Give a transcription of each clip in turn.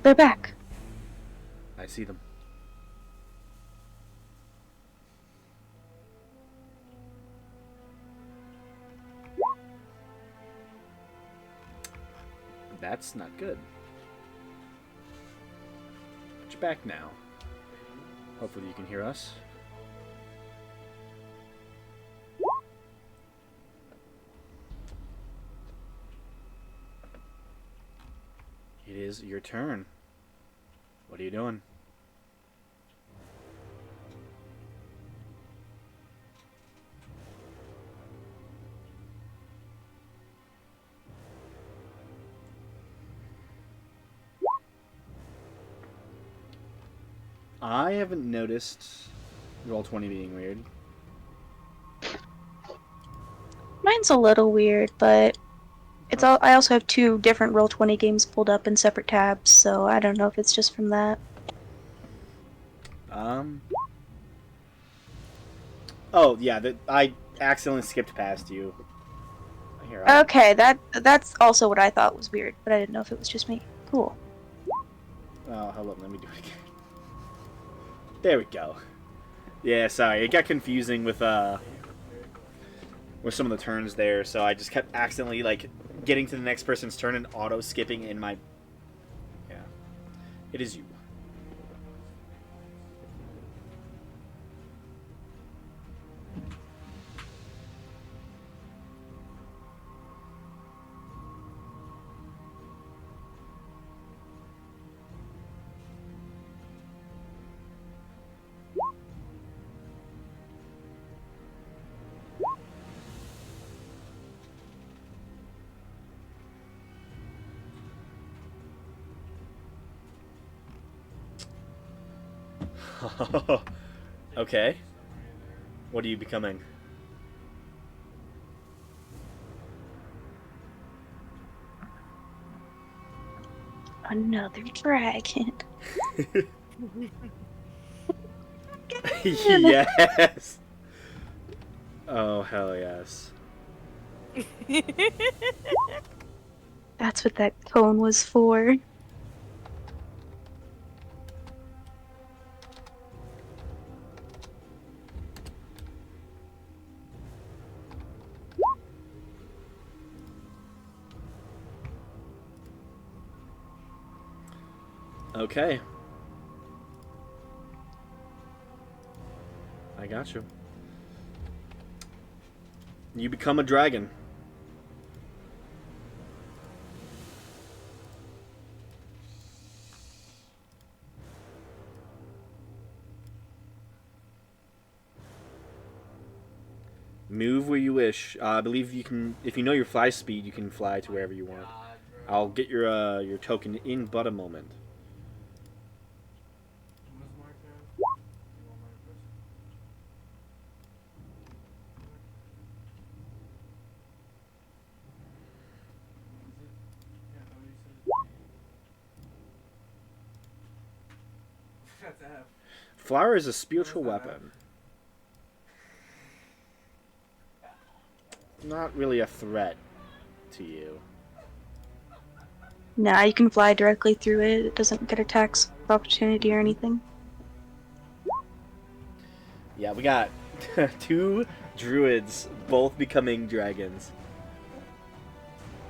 They're back. I see them. That's not good. But you're back now. Hopefully you can hear us. It is your turn. What are you doing? I haven't noticed Roll20 being weird. Mine's a little weird, but it's all. I also have 2 different Roll20 games pulled up in separate tabs, so I don't know if it's just from that. Oh yeah, I accidentally skipped past you. Here, Okay, that's also what I thought was weird, but I didn't know if it was just me. Cool. Oh, hold on, let me do it again. There we go. Yeah, sorry, it got confusing with some of the turns there, so I just kept accidentally like getting to the next person's turn and auto skipping in my. Yeah, it is you. Okay. What are you becoming? Another dragon. Yes. Oh hell yes. That's what that cone was for. Okay. I got you. You become a dragon. Move where you wish. I believe you can. If you know your fly speed, you can fly to wherever you want. I'll get your token in but a moment. Flower is a spiritual weapon. Not really a threat to you. Nah, you can fly directly through it. It doesn't get attacks of opportunity or anything. Yeah, we got 2 druids both becoming dragons.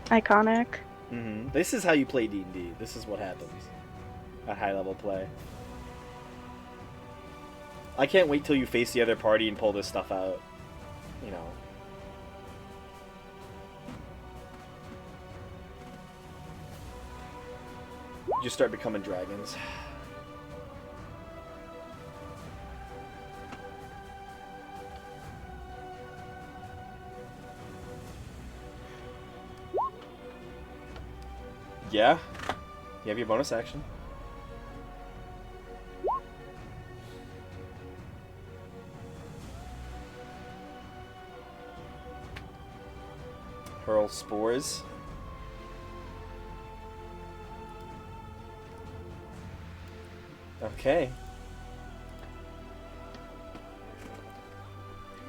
Iconic. This is how you play D&D. This is what happens at high level play. I can't wait till you face the other party and pull this stuff out. You know. Just start becoming dragons. Yeah. You have your bonus action. Hurl spores. Okay.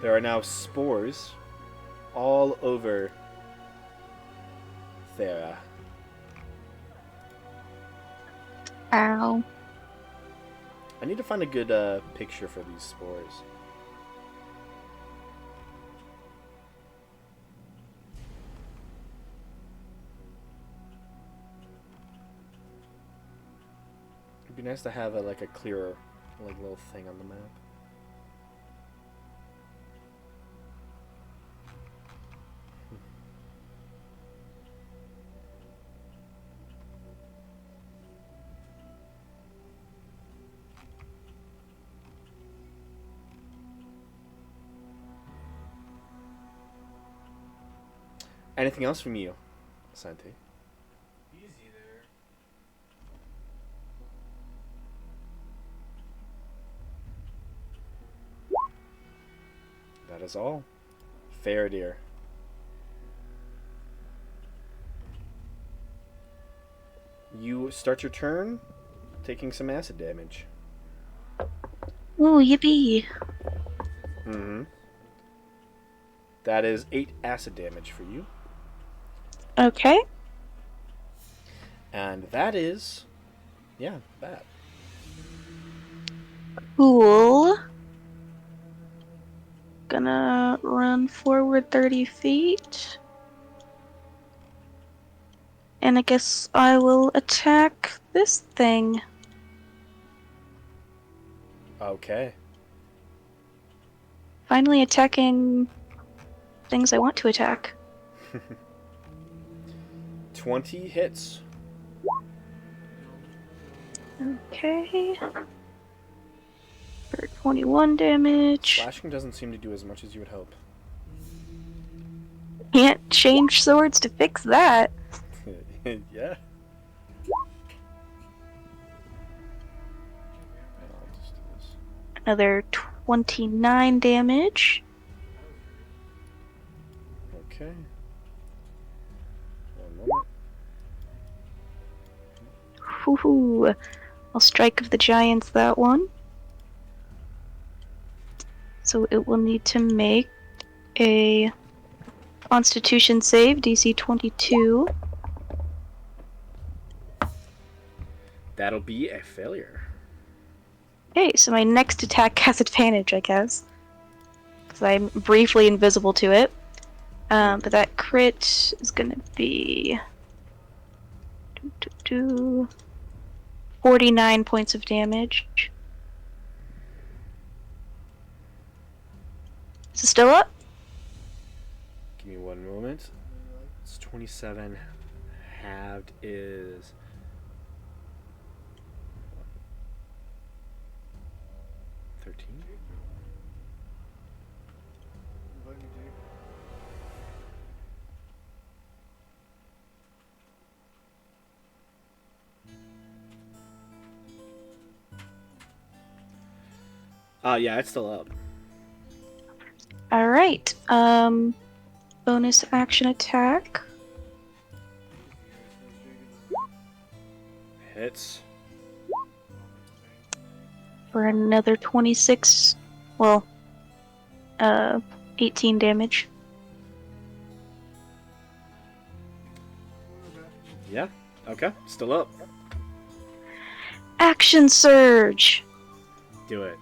There are now spores all over Thera. Ow. I need to find a good picture for these spores. It'd be nice to have like a clearer like little thing on the map. Anything else from you, Santi? That is all. Fair, dear. You start your turn taking some acid damage. Ooh, yippee. Mm-hmm. That is 8 acid damage for you. Okay. And that is, that. Cool. Gonna run forward 30 feet. And I guess I will attack this thing. Okay. Finally attacking things I want to attack. 20 hits. Okay. For 21 damage. Slashing doesn't seem to do as much as you would hope. Can't change swords to fix that. Yeah. I'll just do this. Another 29 damage. Okay. One moment. Woohoo. I'll strike of the giants that one. So it will need to make a Constitution save, DC 22. That'll be a failure. Okay, so my next attack has advantage, I guess. Because I'm briefly invisible to it. But that crit is gonna be 49 points of damage. Is it still up? Give me one moment. It's 27. Halved is 13. Yeah, it's still up. Alright. Bonus action attack. Hits. For another 26. Well, 18 damage. Yeah. Okay. Still up. Action surge! Do it.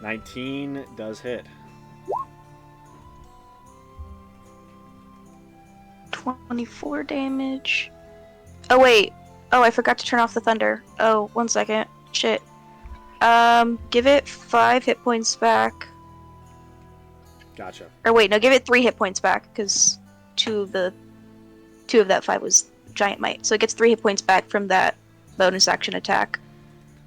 19 does hit. 24 damage. Oh, wait. Oh, I forgot to turn off the thunder. Oh, 1 second. Shit. Give it 5 hit points back. Gotcha. Or wait, no, give it 3 hit points back, because 2 of that 5 was giant might. So it gets 3 hit points back from that bonus action attack.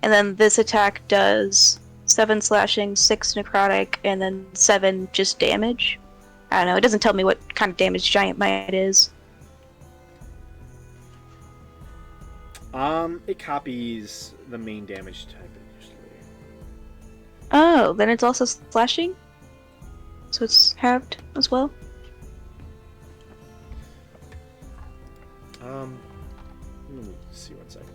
And then this attack does 7 slashing, 6 necrotic, and then 7 just damage. I don't know, it doesn't tell me what kind of damage giant might is. It copies the main damage type usually. Oh, then it's also slashing? So it's halved as well? Let me see 1 second.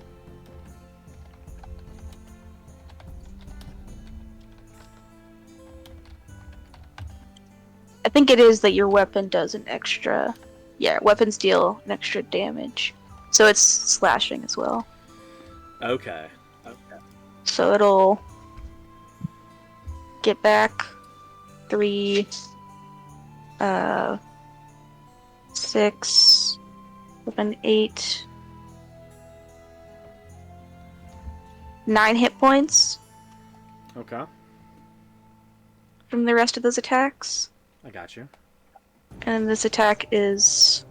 I think it is that your weapon does an extra... Yeah, weapons deal an extra damage. So it's slashing as well. Okay. So it'll get back 3, 6, 7, 8, 9 hit points Okay. from the rest of those attacks. I got you. And this attack is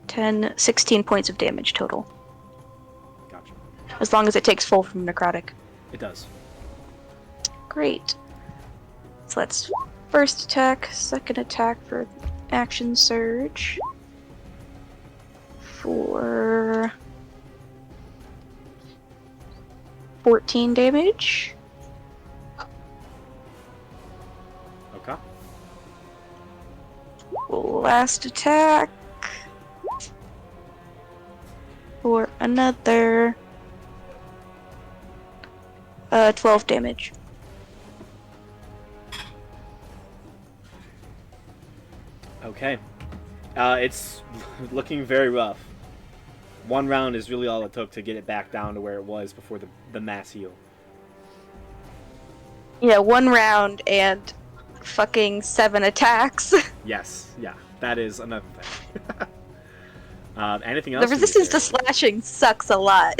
16 points of damage total. Gotcha. As long as it takes full from necrotic. It does. Great. So let's first attack, second attack for action surge. For 14 damage. Okay. Last attack for another 12 damage. Okay. It's looking very rough. One round is really all it took to get it back down to where it was before the mass heal. Yeah, 1 round and fucking 7 attacks. Yes. Yeah. That is another thing. Anything else? The resistance to slashing sucks a lot.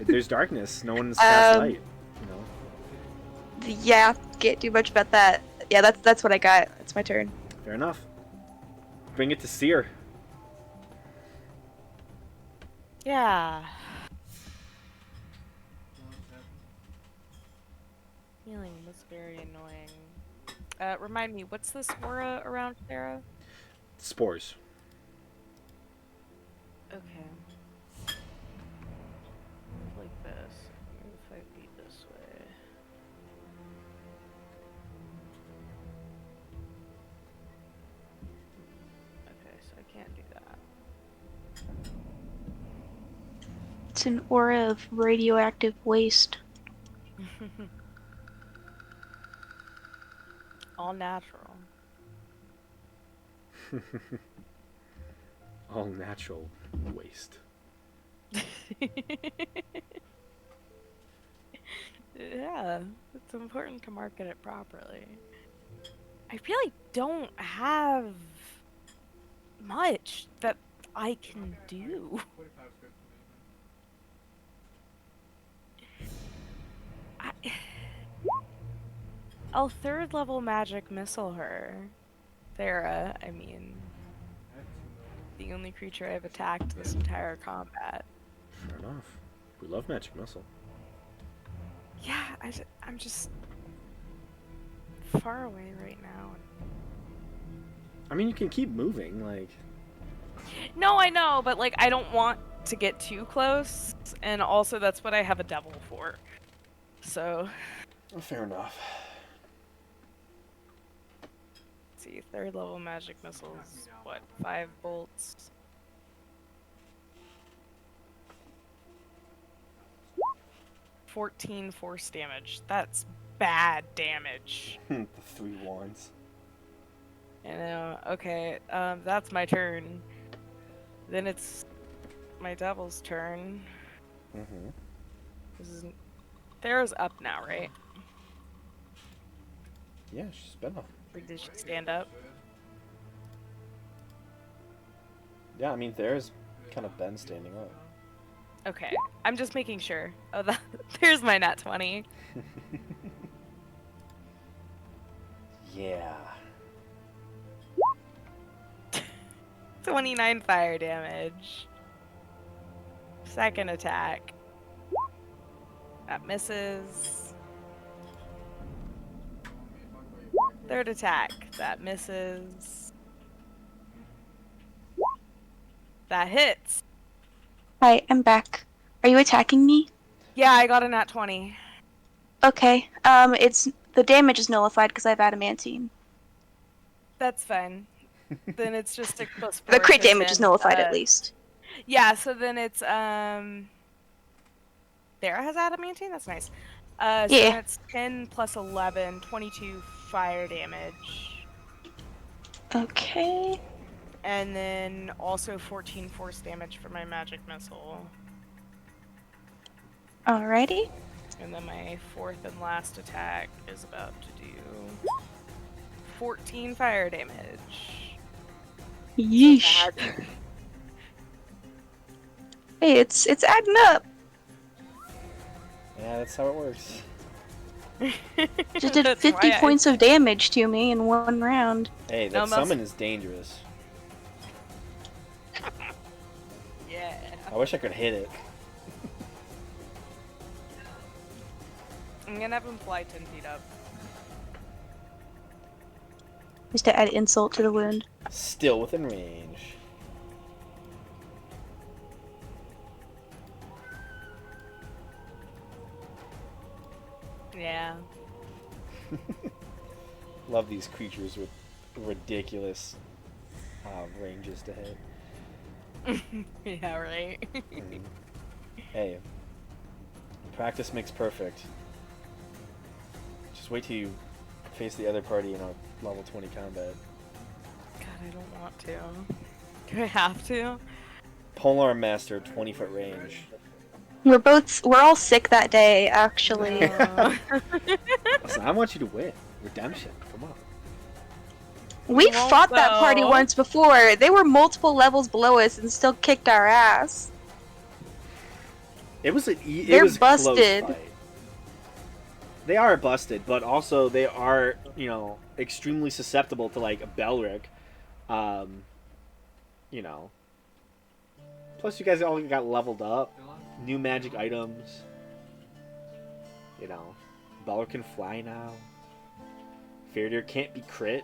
There's darkness. No one's cast light. You know. Yeah, can't do much about that. Yeah, that's what I got. That's my turn. Fair enough. Bring it to Seer. Yeah. Healing was very annoying. Remind me, what's this aura around Sarah? Spores. Okay. Like this. Move 5 feet this way. Okay, so I can't do that. It's an aura of radioactive waste. All natural. All natural waste. Yeah, it's important to market it properly. I really don't have much that I can do. I'll 3rd level magic missile her. Thera, I mean. The only creature I've attacked this entire combat. Fair enough. We love magic missile. Yeah, I'm just far away right now. I mean, you can keep moving, like. No, I know, but like I don't want to get too close, and also that's what I have a devil for. So. Oh, fair enough. Let's see, 3rd level magic missiles. What? 5 bolts. $14 force damage. That's bad damage. The 3 wands. I know. Okay, that's my turn. Then it's my devil's turn. Mm-hmm. This is Thera's up now, right? Yeah, she's been up. Or did she stand up? Yeah, I mean, there's kind of been standing up. Okay, I'm just making sure. Oh, there's my nat 20. Yeah. 29 fire damage. Second attack. That misses. Third attack. That misses. That hits. Hi, I'm back. Are you attacking me? Yeah, I got a nat 20. Okay. It's the damage is nullified because I have adamantine. That's fine. Then it's just a +4. The crit so damage is 10, nullified at least. Yeah, so then it's Thera has adamantine? That's nice. So Yeah. then it's 10 plus 11, 22 fire damage. Okay. And then also 14 force damage for my magic missile. Alrighty. And then my fourth and last attack is about to do 14 fire damage. Yeesh. So bad. Hey, it's adding up. Yeah, that's how it works. Just did That's 50 why I- points of damage to me in one round. Hey, that No, most- summon is dangerous. Yeah. I wish I could hit it. I'm gonna have him fly 10 feet up. Just to add insult to the wound. Still within range. Yeah. Love these creatures with ridiculous ranges to hit. Yeah, right. Mm. Hey, practice makes perfect. Just wait till you face the other party in a level 20 combat. God, I don't want to. Do I have to? Polearm Master, 20-foot range. We're all sick that day, actually. No. Listen, I want you to win. Redemption, come on. We won't, fought that party though. once before. They were multiple levels below us and still kicked our ass. It was They're a close busted. fight. They are busted, but also they are, you know, extremely susceptible to like Belric. You know. Plus, you guys all got leveled up. New magic items. You know, Belric can fly now. Faradir can't be crit.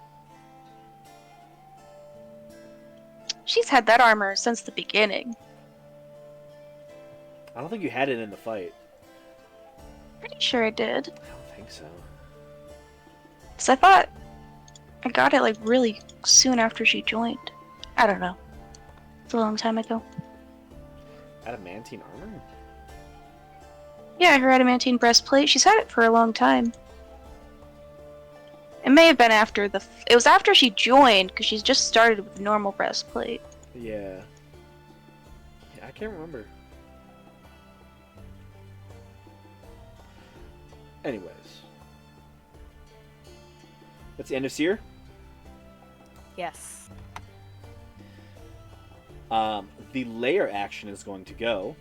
She's had that armor since the beginning. I don't think you had it in the fight. Pretty sure I did. I don't think so. Because I thought I got it like really soon after she joined. I don't know. It's a long time ago. Adamantine armor? Yeah, her adamantine breastplate. She's had it for a long time. It may have been after it was after she joined, because she's just started with the normal breastplate. Yeah. Yeah, I can't remember. Anyways. That's the end of Seer. Yes. The layer action is going to go.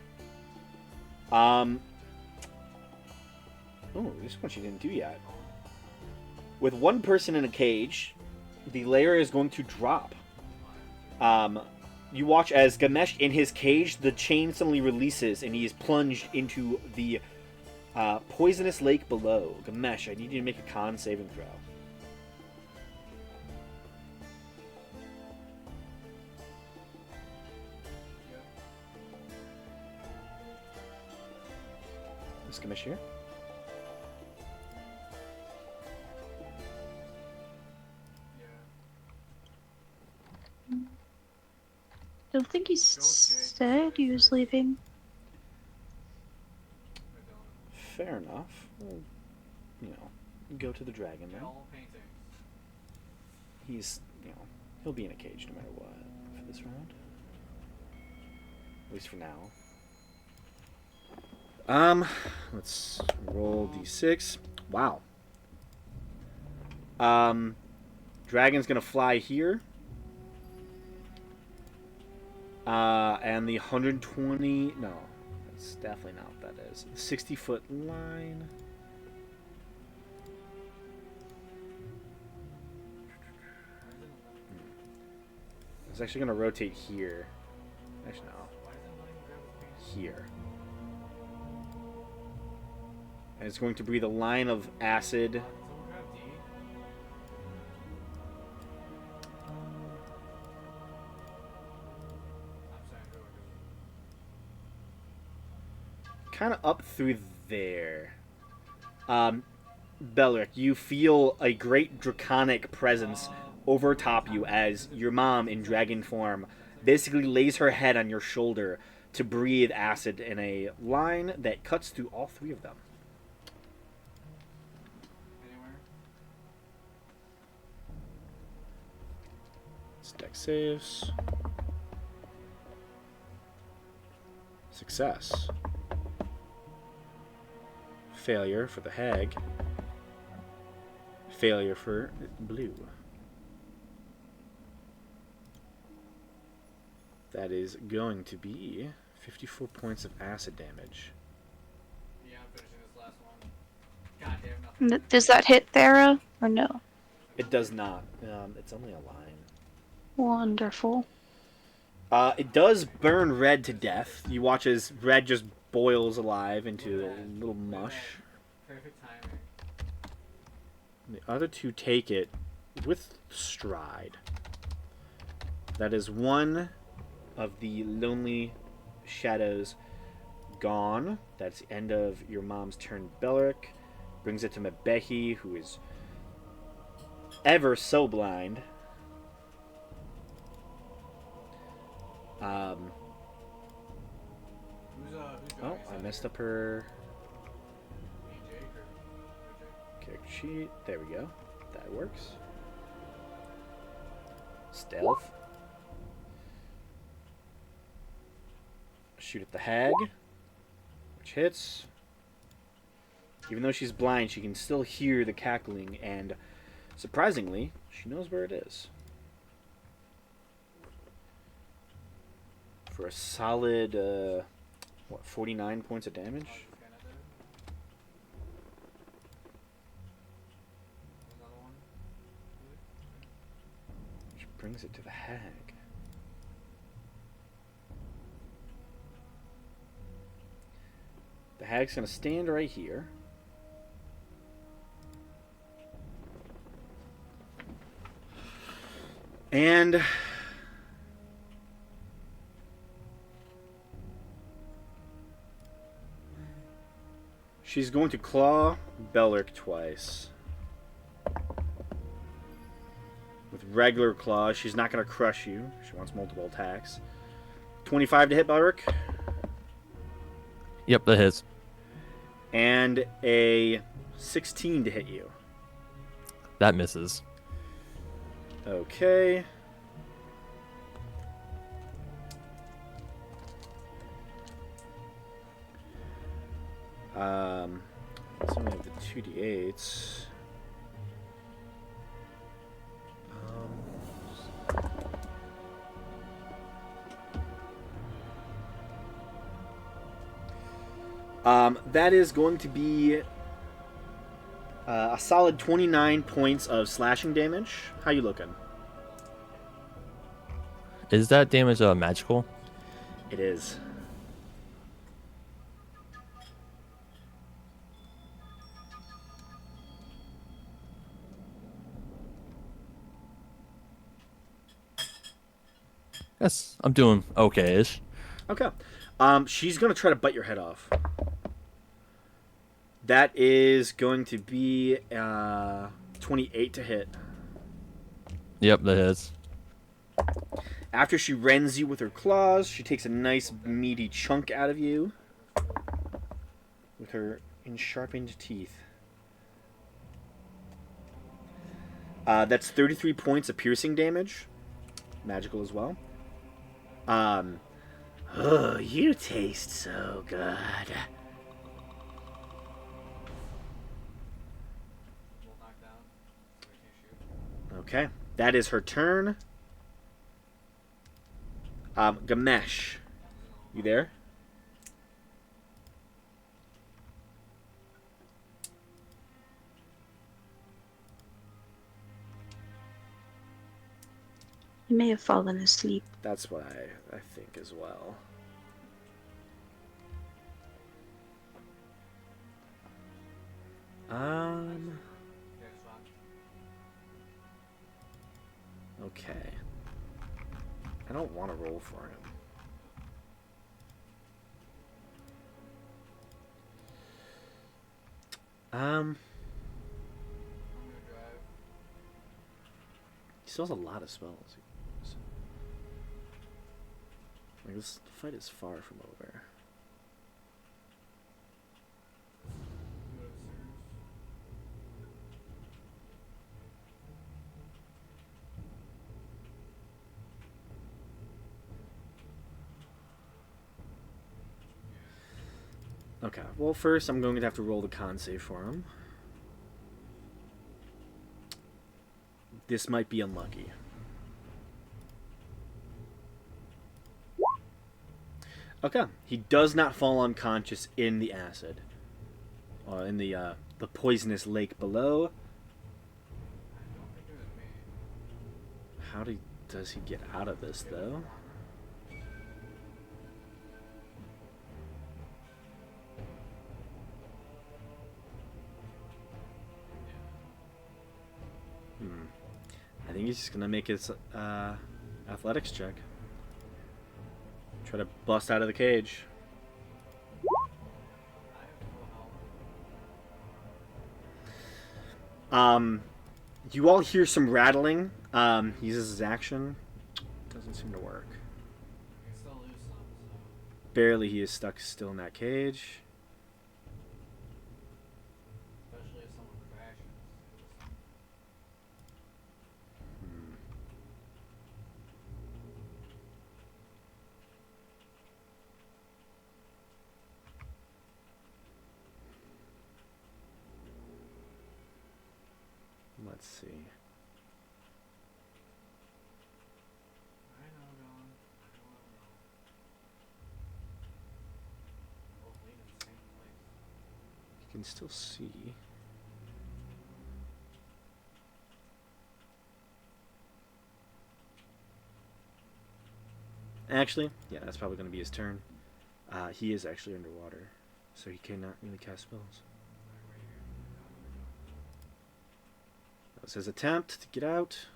Oh, this one she didn't do yet. With one person in a cage, the layer is going to drop. You watch as Gamesh in his cage, the chain suddenly releases and he is plunged into the poisonous lake below. Gamesh, I need you to make a con saving throw. Is Gamesh here? Don't think he said he was leaving. Fair enough. Well, you know, go to the dragon then. He's, you know, he'll be in a cage no matter what for this round. At least for now. Let's roll d6. Wow. Dragon's gonna fly here. And the 120, no, that's definitely not what that is. 60-foot line. It's actually gonna rotate here. Actually, no. Here. And it's going to breathe a line of acid. Kind of up through there. Belric, you feel a great draconic presence over top you as your mom in dragon form basically lays her head on your shoulder to breathe acid in a line that cuts through all three of them. Let's deck Dex saves. Success. Failure for the hag. Failure for blue. That is going to be 54 points of acid damage. Yeah, I'm finishing this last one. Goddamn nothing. Does that hit Thera or no? It does not. It's only a line. Wonderful. It does burn Red to death. You watch as Red just boils alive into a little mush. Perfect timing. The other two take it with stride. That is one of the lonely shadows gone. That's the end of your mom's turn, Belric. Brings it to Mebehi, who is ever so blind. Oh, I messed up her character sheet. There we go. That works. Stealth. Shoot at the hag, which hits. Even though she's blind, she can still hear the cackling, and surprisingly, she knows where it is. For a solid, 49 points of damage? Which brings it to the hag. The hag's going to stand right here. And she's going to claw Belric twice. With regular claws, she's not going to crush you. She wants multiple attacks. 25 to hit Belric. Yep, that hits. And a 16 to hit you. That misses. Okay. So we have the 2d8s. That is going to be a solid 29 points of slashing damage. How you looking? Is that damage magical? It is. Yes, I'm doing okay-ish. Okay. She's going to try to bite your head off. That is going to be 28 to hit. Yep, that hits. After she rends you with her claws, she takes a nice meaty chunk out of you with her sharpened teeth. That's 33 points of piercing damage. Magical as well. Oh, you taste so good. Okay, that is her turn. Gamesh, you there? He may have fallen asleep. That's what I think as well. Okay. I don't want to roll for him. He still has a lot of spells. Like, this fight is far from over. Okay. Well, first I'm going to have to roll the con save for him. This might be unlucky. Okay. He does not fall unconscious in the acid. In the poisonous lake below. How does he get out of this, though? I think he's just gonna make his athletics check. Try to bust out of the cage. You all hear some rattling. He uses his action. Doesn't seem to work. Barely he is stuck still in that cage. Let's see. You can still see. Actually, yeah, that's probably going to be his turn. He is actually underwater, so he cannot really cast spells. That was his attempt to get out.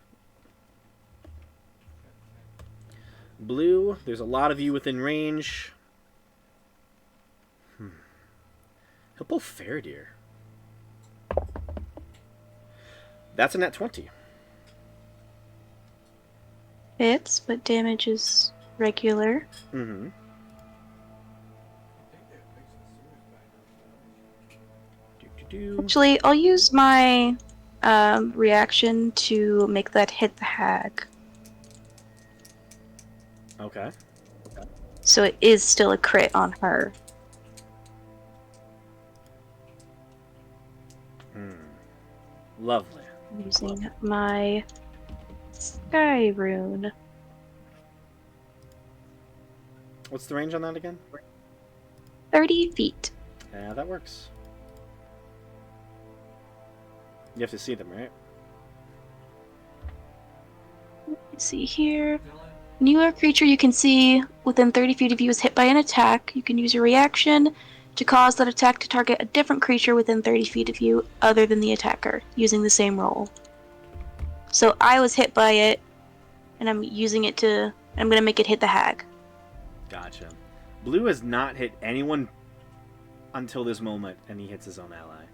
Blue, there's a lot of you within range. He'll pull Faradir. That's a net 20. Hits, but damage is regular. Mm-hmm. Actually, I'll use my reaction to make that hit the hag. Okay. So it is still a crit on her. Lovely. I'm using my sky rune. What's the range on that again? 30 feet. Yeah, that works. You have to see them, right? Let's see here. When you are a creature you can see within 30 feet of you is hit by an attack, you can use your reaction to cause that attack to target a different creature within 30 feet of you other than the attacker, using the same roll. So I was hit by it, and I'm using it to... I'm gonna make it hit the hag. Gotcha. Blue has not hit anyone until this moment, and he hits his own ally.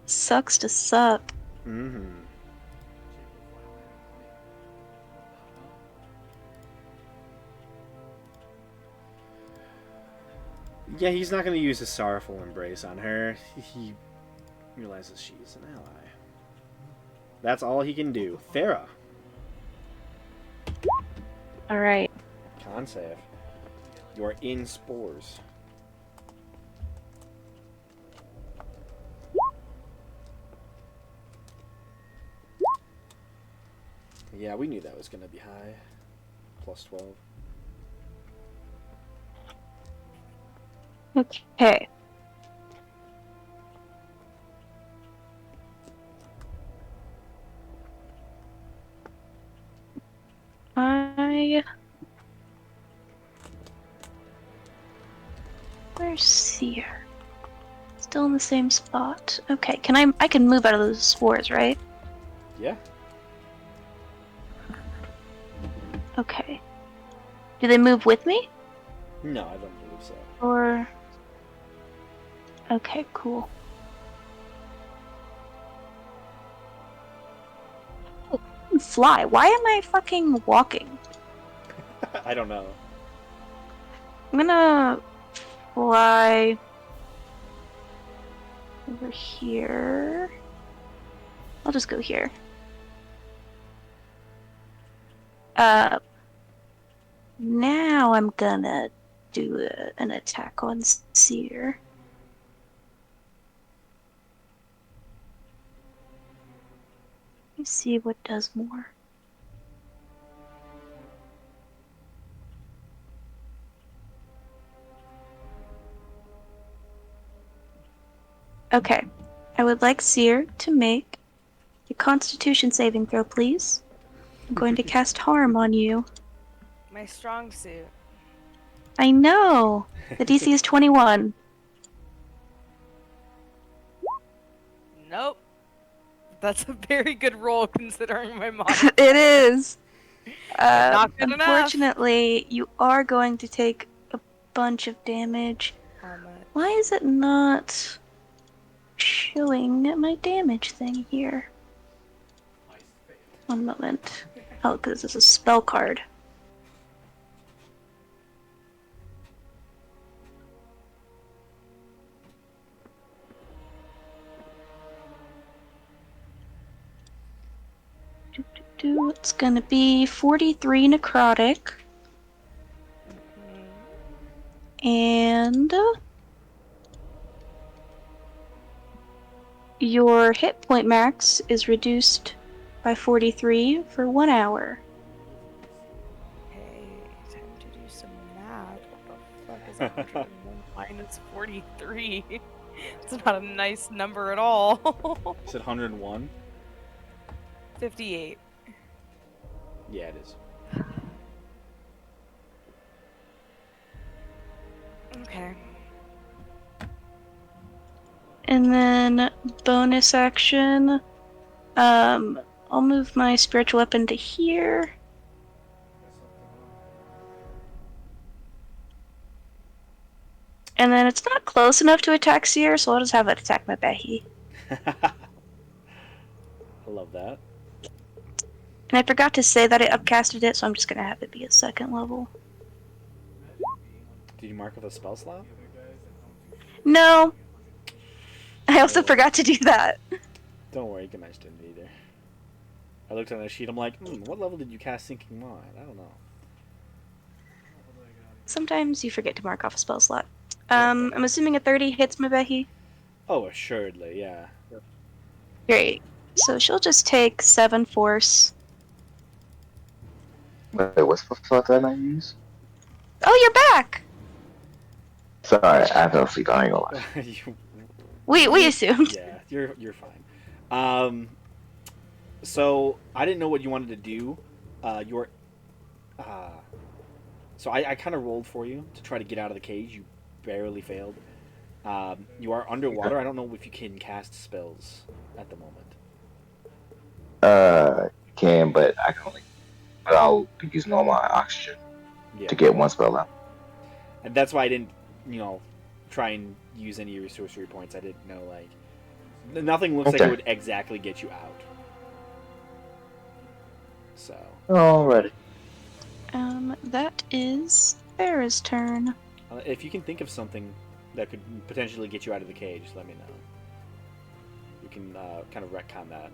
Sucks to suck. Mm-hmm. Yeah, he's not going to use his sorrowful embrace on her. He realizes she's an ally. That's all he can do. Farah. Alright. Con save. You are in spores. Yeah, we knew that was going to be high. Plus 12. Okay. Where's Seer? Still in the same spot. Okay, I can move out of those spores, right? Yeah. Okay. Do they move with me? No, I don't believe so. Or... Okay, cool. Oh, I can fly. Why am I fucking walking? I don't know. I'm gonna fly over here. I'll just go here. Now I'm gonna do an attack on Seer. Let me see what does more. Okay. I would like Seer to make a Constitution saving throw, please. I'm going to cast Harm on you. My strong suit. I know! The DC is 21. Nope. That's a very good roll considering my modifier. It is! But not good enough. Unfortunately, you are going to take a bunch of damage. How much? Why is it not showing my damage thing here? One moment. Oh, because this is a spell card. It's gonna be 43 necrotic. And your hit point max is reduced by 43 for 1 hour. Okay, time to do some math. What the fuck is 101 minus 43? It's not a nice number at all. You said 101? 58. Yeah, it is. Okay. And then bonus action, I'll move my spiritual weapon to here. And then it's not close enough to attack Seer, so I'll just have it attack my Behi. I love that. And I forgot to say that I upcasted it, so I'm just gonna have it be a 2nd level. Did you mark off a spell slot? No! I also forgot to do that. Don't worry, Ganesh didn't either. I looked on a sheet, I'm like, what level did you cast Sinking Mind? I don't know. Sometimes you forget to mark off a spell slot. I'm assuming a 30 hits my Behi. Oh, assuredly, yeah. Great. So she'll just take 7 force. Wait, what spell slot did I use? Oh, you're back! Sorry, I fell asleep. I ain't gonna lie. You- We assumed. yeah, you're fine. So I didn't know what you wanted to do. So I kind of rolled for you to try to get out of the cage. You barely failed. You are underwater. I don't know if you can cast spells at the moment. Can, but I can only. But I'll be using all my oxygen Yeah, to get one spell out. and that's why I didn't, try and use any of your sorcery points. I didn't know nothing looks like it Okay. would exactly get you out. So Alrighty. That is Farah's turn. if you can think of something that could potentially get you out of the cage, let me know. You can kind of retcon that.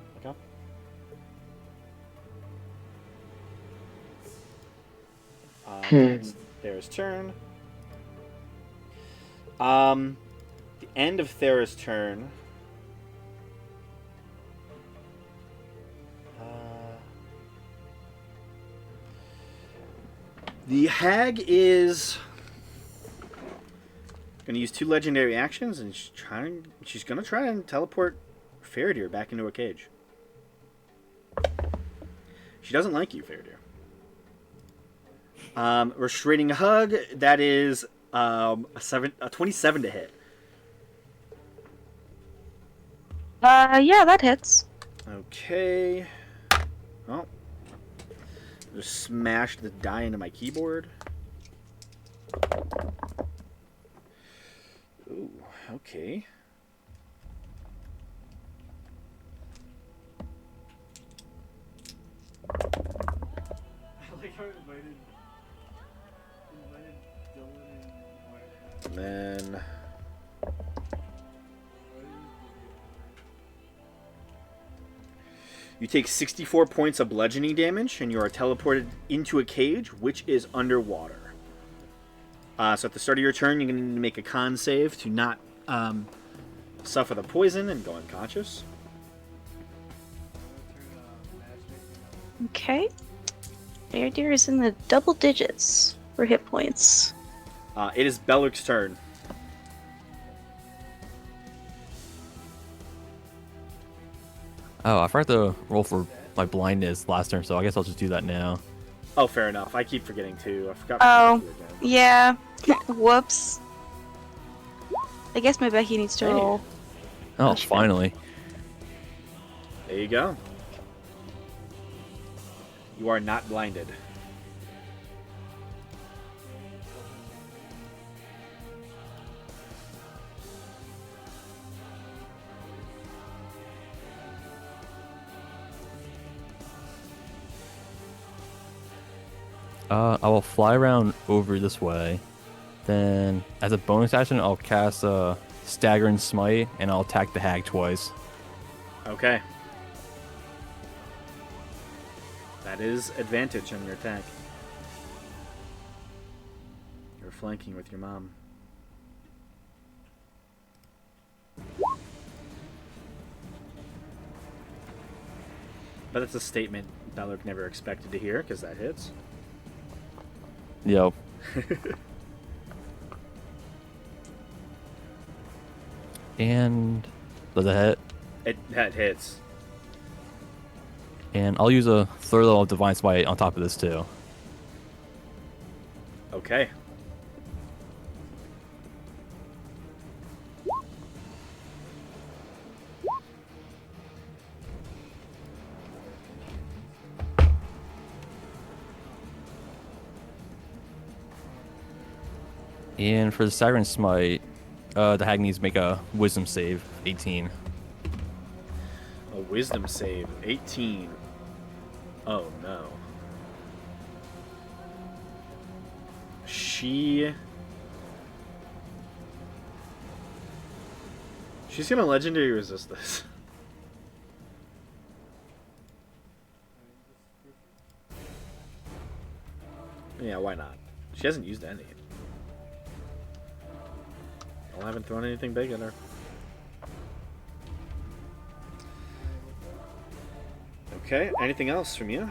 Okay. It's Thera's turn. The end of Thera's turn. The hag is gonna use 2 legendary actions, and she's gonna try and teleport Faradir back into a cage. She doesn't like you, Faradir. Restraining hug. That is a 27 to hit. Yeah, that hits. Okay. Oh. Just smashed the die into my keyboard. Ooh, okay. I like how it invited Dylan and Then you take 64 points of bludgeoning damage, and you are teleported into a cage, which is underwater. So at the start of your turn, you're going to need to make a con save to not suffer the poison and go unconscious. Okay. Bear Deer is in the double digits for hit points. It is Belrick's turn. Oh, I forgot to roll for my blindness last turn, so I guess I'll just do that now. Oh, fair enough. I keep forgetting too. I forgot. Oh, to again. yeah. Whoops. I guess my Becky needs to Hey. roll. Oh, she finally. There you go. You are not blinded. I will fly around over this way. Then, as a bonus action, I'll cast a Staggering Smite, and I'll attack the hag twice. Okay. That is advantage on your attack. You're flanking with your mom. But that's a statement Belrick never expected to hear, because that hits. Yep. And does it hit? That hits. And I'll use a third level of Divine Smite on top of this too. Okay. And for the Staggering Smite, the hag needs to make a Wisdom save, 18. A wisdom save, 18. Oh no. She's gonna legendary resist this. Yeah, why not? She hasn't used any. I haven't thrown anything big at her. Okay, anything else from you?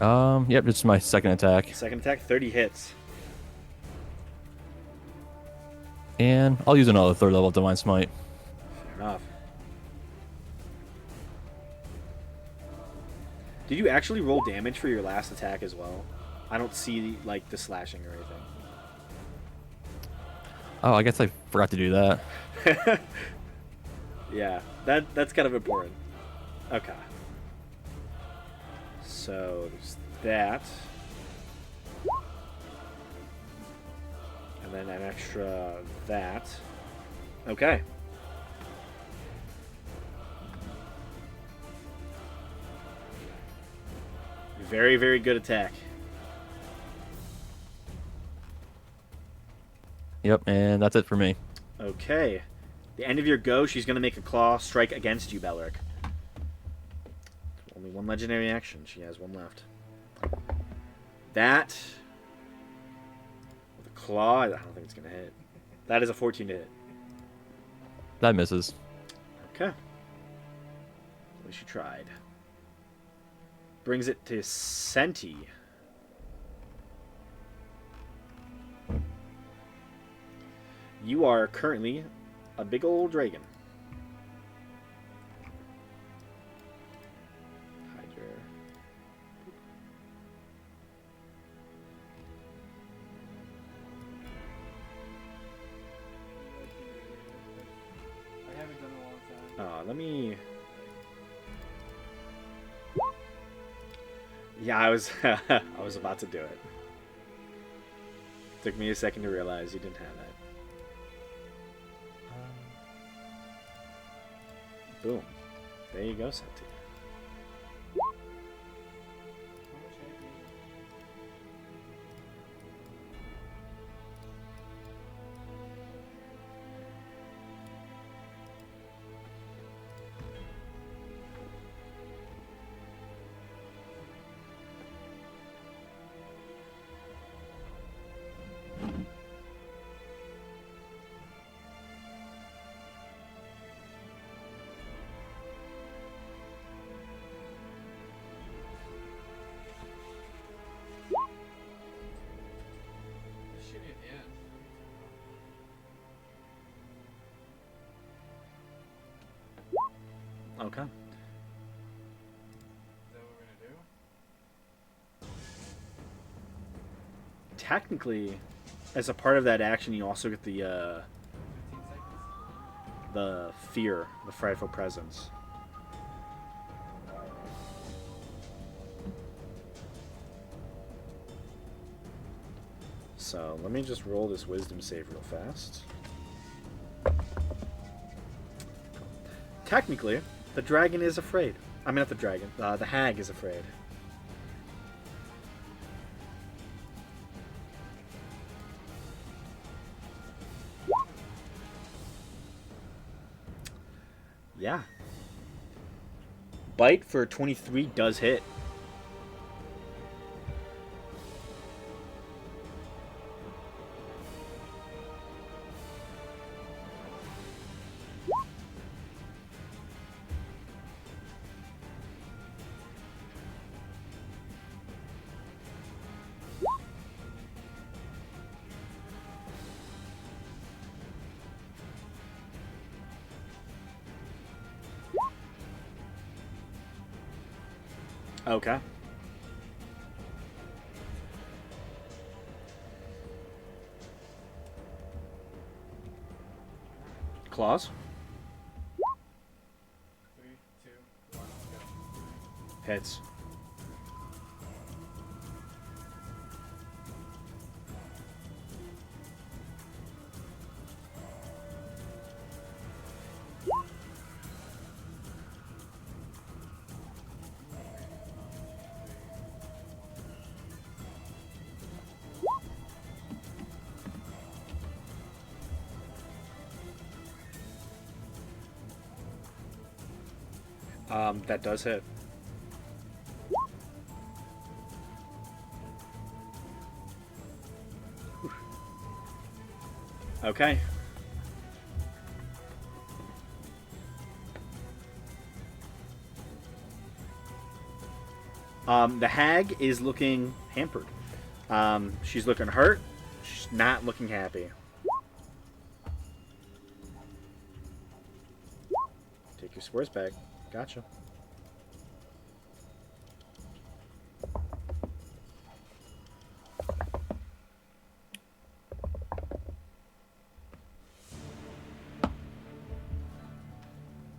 Yep, just my second attack. Second attack, 30 hits. And I'll use another third level Divine Smite. Fair enough. Did you actually roll damage for your last attack as well? I don't see, like, the slashing or anything. Oh, I guess I forgot to do that. Yeah, that's kind of important. Okay. So there's that. And then an extra that. Okay. Very, very good attack. Yep, and that's it for me. Okay. The end of your go, she's going to make a claw strike against you, Belrick. Only one legendary action. She has one left. That... With a claw, I don't think it's going to hit. That is a 14 to hit. That misses. Okay. At least you tried. Brings it to Senti. You are currently a big old dragon. Hide your... I haven't done it in a long time. let me... Yeah, I was I was about to do it. Took me a second to realize you didn't have that. Boom. There you go, Senti. technically, as a part of that action, you also get the fear, the frightful presence. So let me just roll this wisdom save real fast. Technically, the dragon is afraid. I mean, not the dragon. The hag is afraid. Yeah. Bite for 23 does hit. Okay. Claws. 3, 2, 1, go. Heads. That does hit. Okay. The hag is looking hampered. She's looking hurt. She's not looking happy. Take your spores back. Gotcha.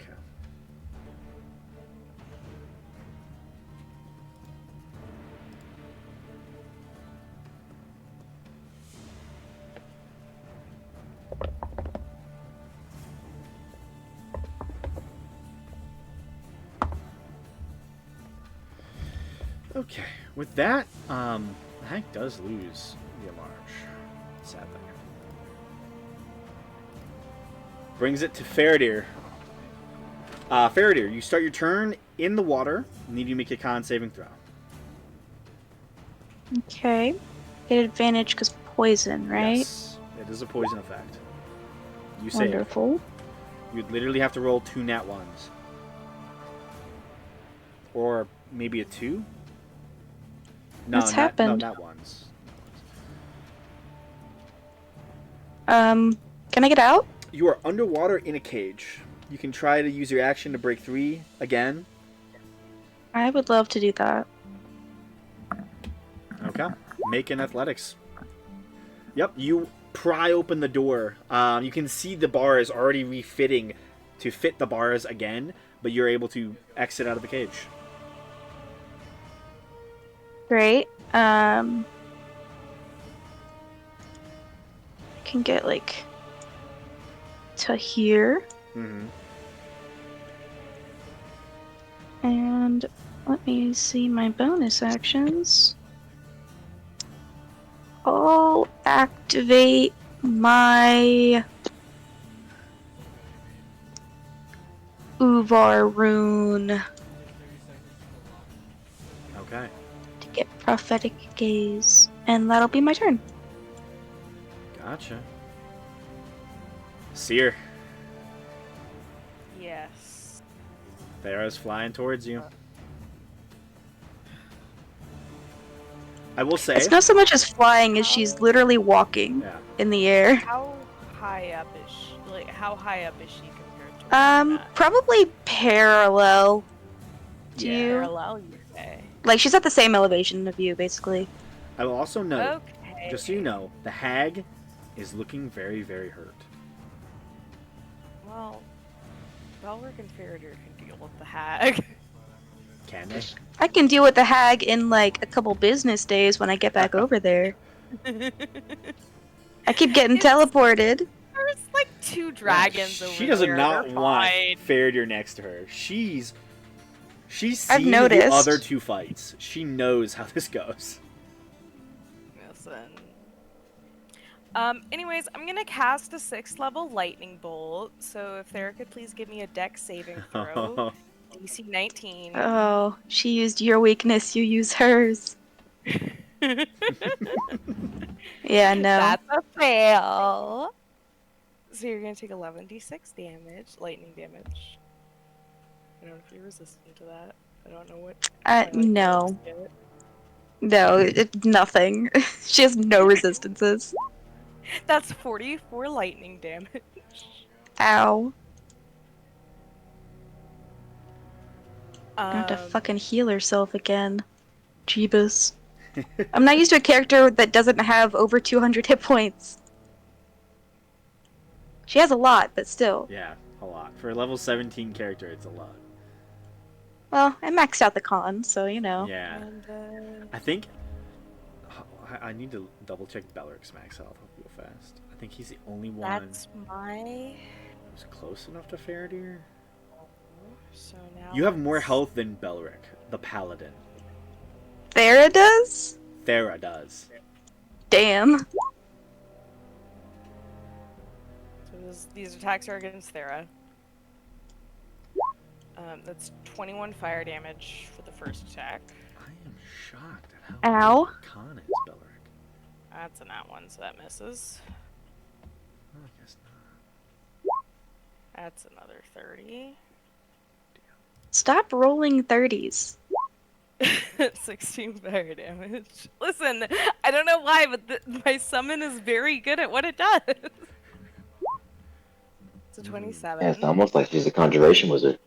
Okay. Okay, with that, the hag does lose the Amarge. Sad thing. Brings it to Faradir. Faradir, you start your turn in the water. You need to make a con saving throw. Okay. Get advantage because poison, right? Yes, it is a poison effect. You save. Wonderful. You'd literally have to roll 2 nat ones. Or maybe a 2? No, What's happened? No, not ones. Can I get out? You are underwater in a cage. You can try to use your action to break 3 again. I would love to do that. Okay. Make an athletics. Yep, you pry open the door. You can see the bars already refitting to fit the bars again, but you're able to exit out of the cage. Great. I can get like to here. Mm-hmm. And let me see my bonus actions. I'll activate my Uvar rune Okay. to get prophetic gaze, and that'll be my turn. Gotcha. Seer. Yes. Thera's flying towards you. I will say. It's not so much as flying as she's literally walking Yeah. in the air. How high up is she? Like, how high up is she compared to? where I'm at? Probably parallel to Parallel, you say? Like, she's at the same elevation of you, basically. I will also note. Okay. just so you know, the hag is looking very, very hurt. Well, Belric and Faradir can deal with the hag. Can they? I can deal with the hag in like a couple business days when I get back over there. I keep getting teleported. There's like 2 dragons over there. She does not They're want fine. Faradir next to her. She's I've seen the noticed. other 2 fights. She knows how this goes. Listen. Anyways, I'm gonna cast a 6th level lightning bolt. So if Thera could please give me a dex saving throw. DC 19. Oh, she used your weakness, you use hers. Yeah, no. That's a fail. So you're gonna take 11d6 damage, lightning damage. I don't know if you're resistant to that. I don't know what. No. No, nothing. She has no resistances. That's 44 lightning damage. Ow. I have to fucking heal herself again. Jeebus. I'm not used to a character that doesn't have over 200 hit points. She has a lot, but still. Yeah, a lot. For a level 17 character, it's a lot. Well, I maxed out the con, so you know. Yeah. And, I think... I need to double check Belric's max health real fast. I think he's the only one that's my. who's close enough to Faradir. So now. You have more health than Belric, the paladin. Thera does? Thera does. Damn. So these attacks are against Thera. That's 21 fire damage for the first attack. I am shocked at how Ow. con is Belric. That's a nat 1, so that misses. Oh, I guess not. That's another 30. Stop rolling 30s. 16 fire damage. Listen, I don't know why, but my summon is very good at what it does. It's a 27. Yeah, it's almost like she's a conjuration wizard.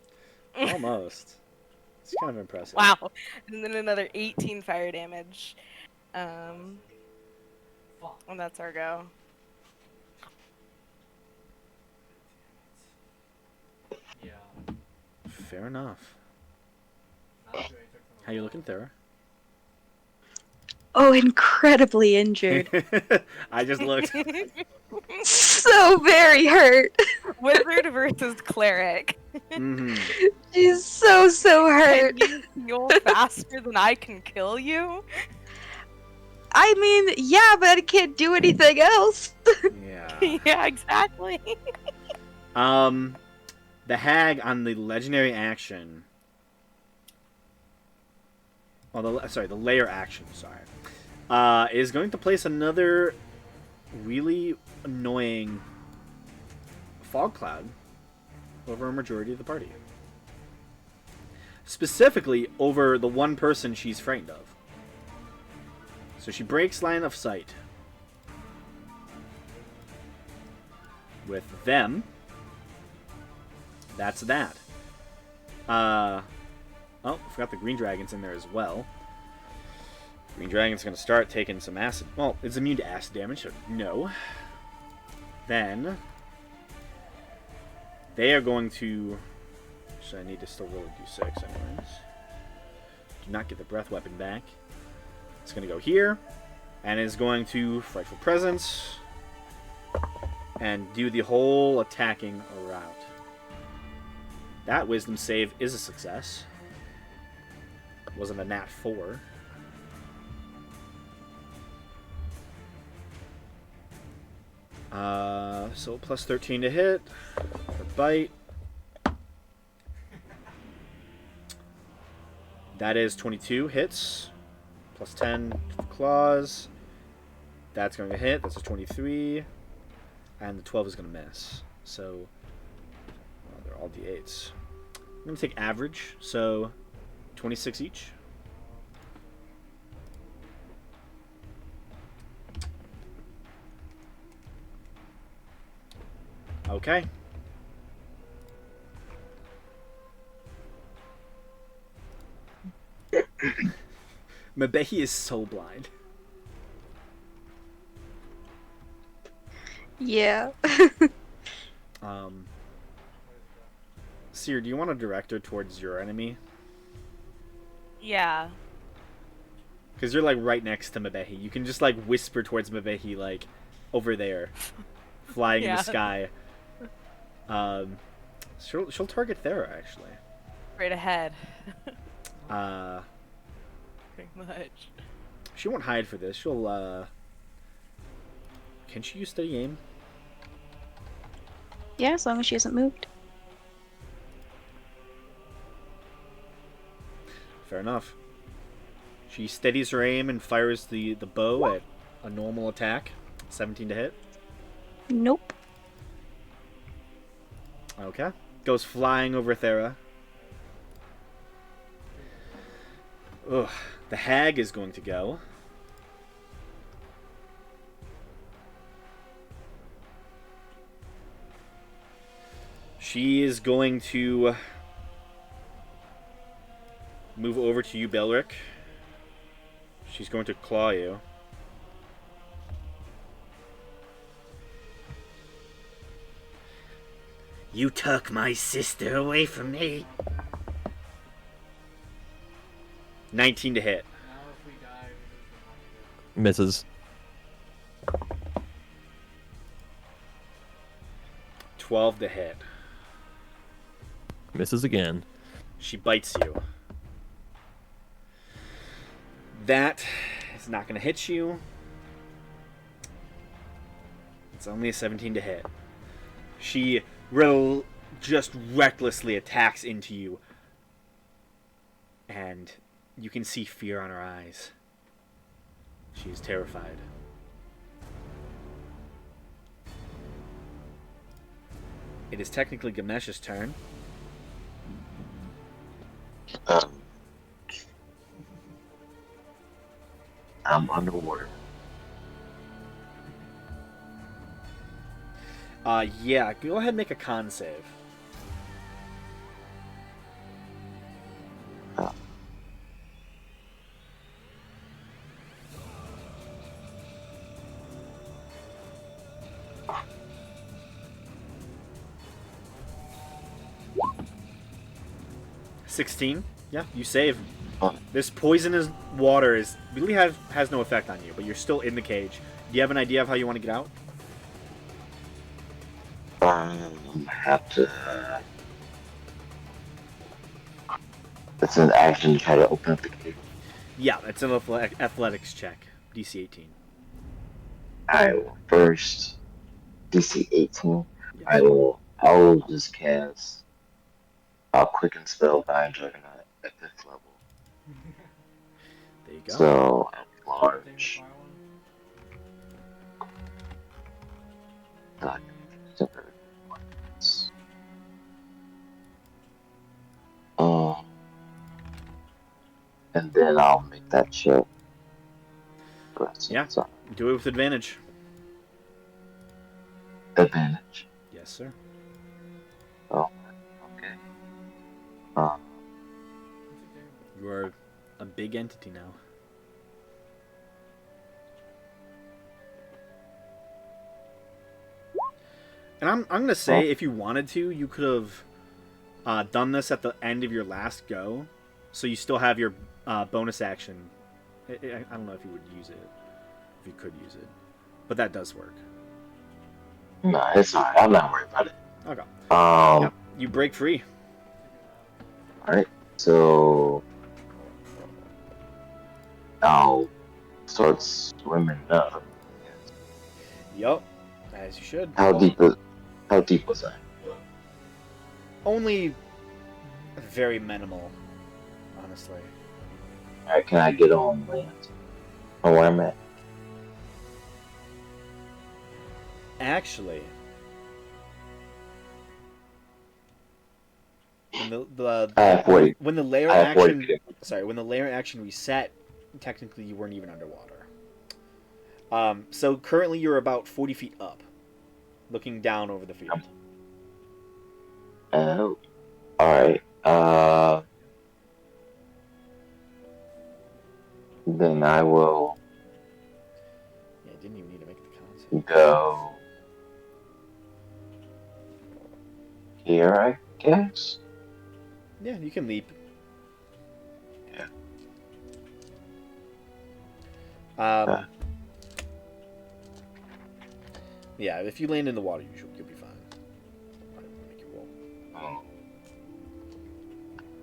Almost. It's kind of impressive. Wow. And then another 18 fire damage. And that's our go. Yeah. Fair enough. Not sure he took them How you looking, Thera? Oh, incredibly injured. I just looked. So very hurt. Wizard versus cleric. Mm-hmm. She's so hurt. Can you heal faster than I can kill you? I mean, yeah, but I can't do anything else. Yeah. Yeah, exactly. The hag on the legendary action. Oh, the layer action. Sorry, is going to place another really annoying fog cloud over a majority of the party. Specifically over the one person she's frightened of. So she breaks line of sight with them. That's that. Oh, forgot the green dragon's in there as well. Green dragon's going to start taking some acid. Well, it's immune to acid damage, so no. Then they are going to. So I need to still roll a d6 anyways. Do not get the breath weapon back. It's going to go here, and is going to Frightful Presence and do the whole attacking route. That wisdom save is a success. Wasn't a nat 4. So plus 13 to hit for bite. That is 22 hits. Plus 10 for claws. That's going to hit. That's a 23. And the 12 is going to miss. So they're all d8s. I'm going to take average. So 26 each. Okay. Mabehi is so blind. Yeah. Seer, do you want to direct her towards your enemy? Yeah. Because you're like right next to Mabehi. You can just like whisper towards Mabehi, like over there, flying in Yeah. the sky. She'll target Thera actually. Right ahead. Uh, Pretty much. she won't hide for this. She'll Can she use steady aim? Yeah, as long as she hasn't moved. Fair enough. She steadies her aim and fires the bow at a normal attack. 17 to hit. Nope. Okay. Goes flying over Thera. Ugh. The hag is going to go. She is going to move over to you, Belric. She's going to claw you. You took my sister away from me. 19 to hit. Now if we die, we lose the money. Misses. 12 to hit. Misses again. She bites you. That is not going to hit you. It's only a 17 to hit. She just recklessly attacks into you. And you can see fear on her eyes. She is terrified. It is technically Gamesh's turn. I'm underwater. Yeah, go ahead and make a con save. Oh. $16. Yeah, you save. Oh. This poisonous water really has no effect on you, but you're still in the cage. Do you have an idea of how you want to get out? Have to. It's an action to try to open up the cage. Yeah, it's an athletics check. DC 18. I will first DC 18. I will just cast a quicken spell by Juggernaut at this level. There you go. So at Take large. the fire one. And then I'll make that check. Yeah. So, Do it with advantage. advantage. Yes, sir. Oh, okay. You are a big entity now. And I'm gonna say, if you wanted to, you could have done this at the end of your last go, so you still have your bonus action. I don't know if you would use it, if you could use it, but that does work. No, it's alright. I'm not worried about it. Okay. Yep. You break free. Alright. So I'll start swimming up. Yup. As you should. How deep was I? Only very minimal, honestly. Alright, can I get on land? From where I'm at? Actually, I have 40. when the layer I have 40 action feet. when the layer action reset, technically you weren't even underwater. So currently you're about 40 feet up, looking down over the field. Oh. Alright. Then I will Yeah, I didn't even need to make the concept. go here, I guess. Yeah, you can leap. Yeah. Um, yeah, if you land in the water, you'll be fine. Alright, make you roll. Oh.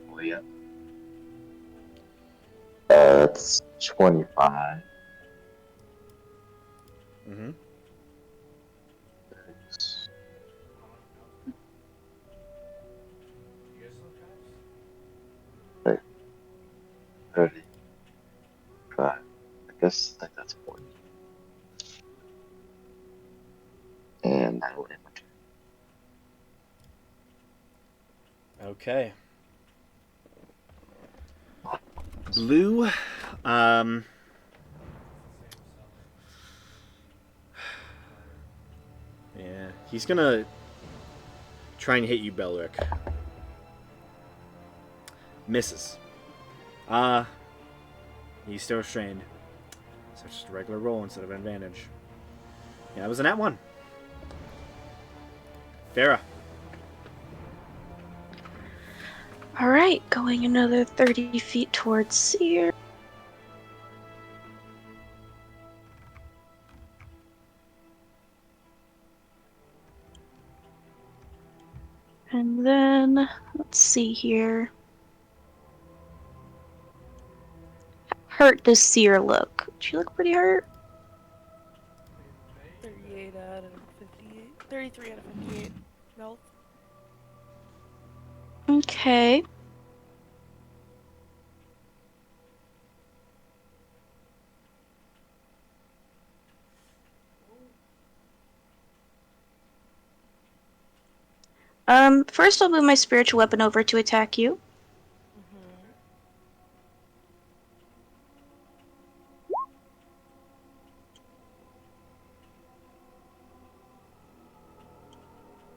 Well, yeah. It's 25. Mm-hmm. You guys still traps? 35. I guess that's 40. And that'll end my turn. Okay. Blue, um, yeah, he's gonna try and hit you, Belric. Misses. He's still restrained. So it's just a regular roll instead of an advantage. Yeah, it was a nat 1. Farah. Alright, going another 30 feet towards Seer. And then, let's see here. How hurt does Seer look? She look pretty hurt? 38 out of 58. 33 out of 58 health. Okay. First I'll move my spiritual weapon over to attack you. Mm-hmm.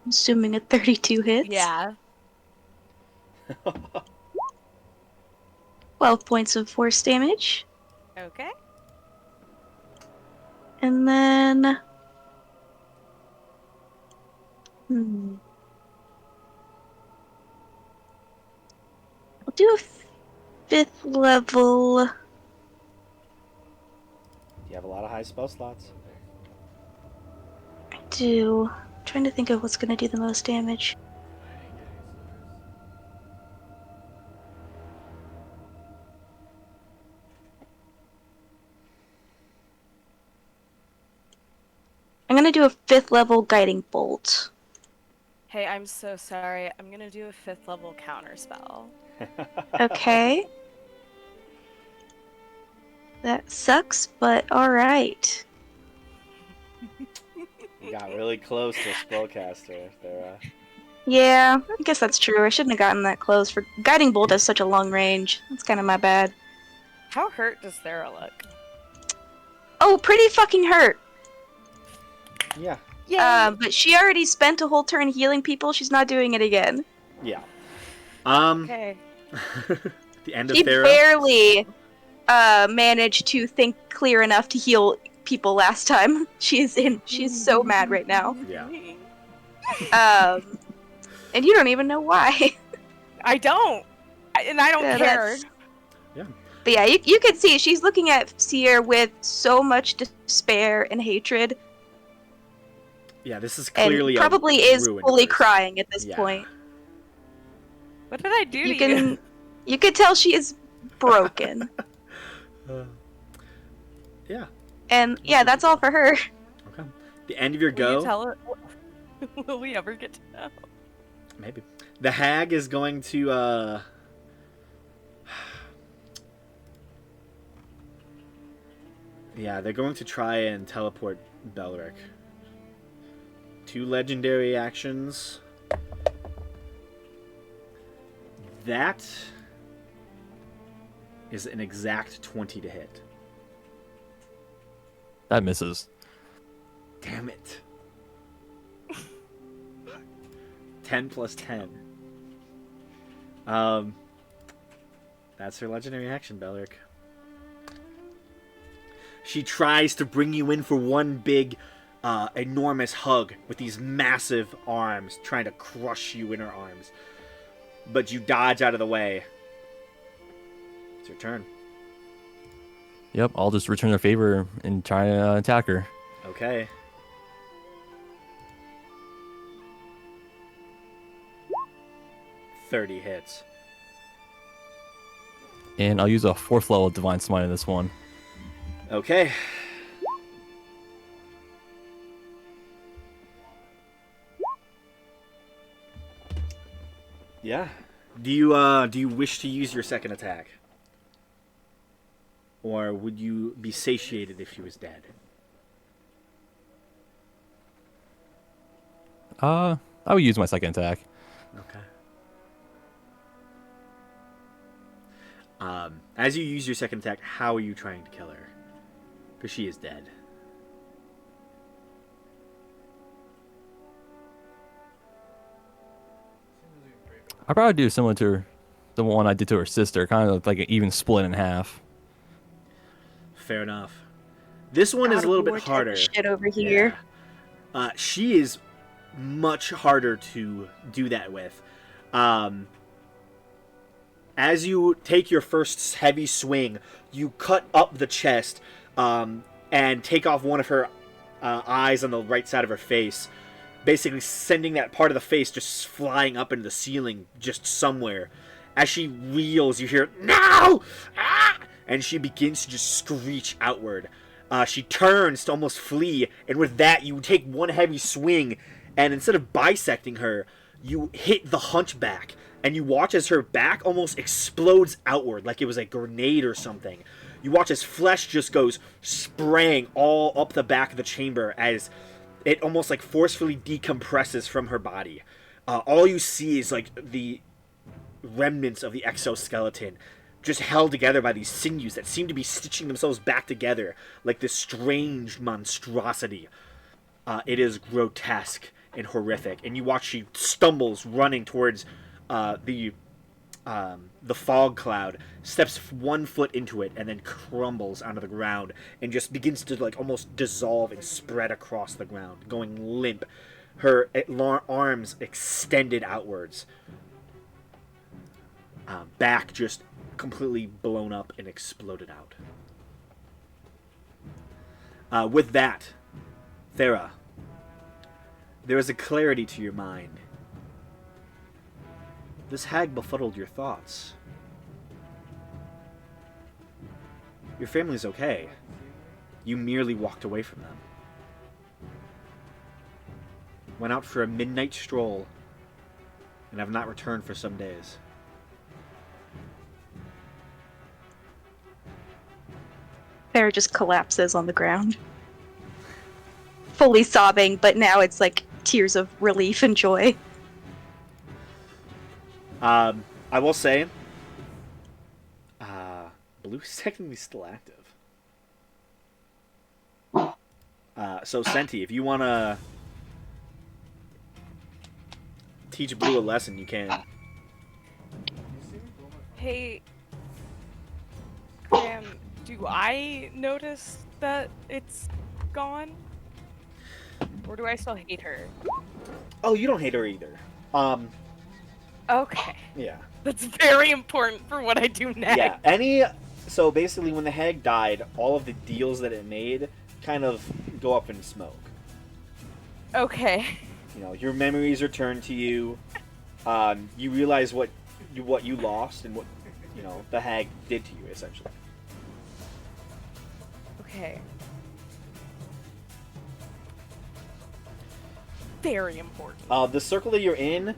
Assuming a 32 hits. Yeah. 12 points of force damage. Okay. And then... I'll do a 5th level... You have a lot of high spell slots. I do. I'm trying to think of what's gonna do the most damage. I'm gonna do a 5th level guiding bolt. Hey, I'm so sorry. I'm gonna do a 5th level counter spell. Okay. That sucks, but alright. You got really close to spellcaster, Farah. Yeah, I guess that's true. I shouldn't have gotten that close. For guiding bolt has such a long range. That's kind of my bad. How hurt does Thera look? Oh, pretty fucking hurt. Yeah. But she already spent a whole turn healing people. She's not doing it again. Yeah. Okay. The end of She Thera. barely managed to think clear enough to heal people last time. She's so mad right now. Yeah. And you don't even know why. I don't. And I don't Yeah, care. Yeah. But yeah, you can see she's looking at Seer with so much despair and hatred. Yeah, this is And clearly probably a is ruined fully person. crying at this Yeah. point. What did I do to You you? can you can tell she is broken. Yeah. And yeah, that's all for her. Okay. The end of your Will go. you tell her? Will we ever get to know? Maybe. The hag is going to yeah, they're going to try and teleport Belric. 2 legendary actions. That is an exact 20 to hit. That misses. Damn it. 10 plus 10. That's her legendary action, Belric. She tries to bring you in for one big enormous hug with these massive arms trying to crush you in her arms. But you dodge out of the way. It's your turn. Yep, I'll just return the favor and try to attack her. Okay. $30 hits. And I'll use a 4th level Divine Smite in this one. Okay. Yeah. Do you wish to use your second attack? Or would you be satiated if she was dead? I would use my second attack. Okay. As you use your second attack, how are you trying to kill her? Because she is dead. I'd probably do similar to the one I did to her sister, kind of like an even split in half. Fair enough. This one is a little bit harder. Shit over here. Yeah. She is much harder to do that with. As you take your first heavy swing, you cut up the chest and take off one of her eyes on the right side of her face, basically sending that part of the face just flying up into the ceiling just somewhere. As she reels, you hear, "No!" Ah! And she begins to just screech outward. She turns to almost flee, and with that, you take one heavy swing, and instead of bisecting her, you hit the hunchback, and you watch as her back almost explodes outward, like it was a grenade or something. You watch as flesh just goes spraying all up the back of the chamber as it almost like forcefully decompresses from her body. All you see is like the remnants of the exoskeleton just held together by these sinews that seem to be stitching themselves back together like this strange monstrosity. It is grotesque and horrific, and you watch she stumbles running towards the fog cloud, steps 1 foot into it, and then crumbles onto the ground and just begins to like almost dissolve and spread across the ground, going limp, her arms extended outwards, back just completely blown up and exploded out. With that, Thera, there is a clarity to your mind. This hag befuddled your thoughts. Your family's okay. You merely walked away from them. Went out for a midnight stroll, and have not returned for some days. Farrah just collapses on the ground. Fully sobbing, but now it's like tears of relief and joy. I will say, Blue is technically still active. So Senti, if you want to teach Blue a lesson, you can. Hey, Graham, do I notice that it's gone? Or do I still hate her? Oh, you don't hate her either. Okay. Yeah. That's very important for what I do next. Yeah. So basically, when the hag died, all of the deals that it made kind of go up in smoke. Okay. You know, your memories return to you. You realize what you lost and what the hag did to you, essentially. Okay. Very important. The circle that you're in,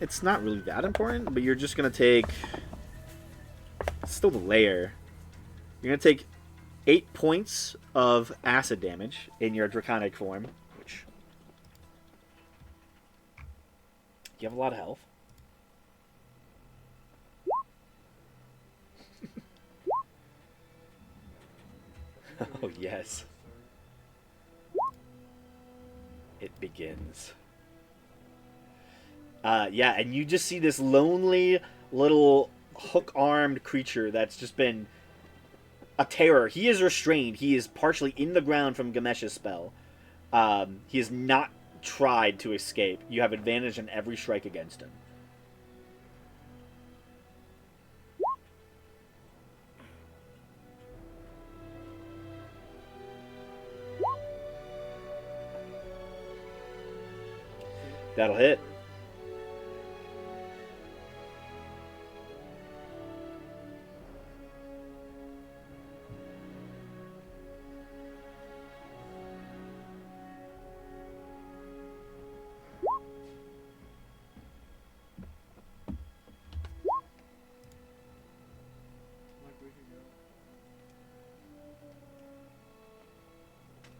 it's not really that important, but you're just gonna take. It's still the layer. You're gonna take 8 points of acid damage in your draconic form, which you have a lot of health. Oh yes. It begins. Yeah, and you just see this lonely little hook-armed creature that's just been a terror. He is restrained. He is partially in the ground from Gamesh's spell. He has not tried to escape. You have advantage on every strike against him. That'll hit.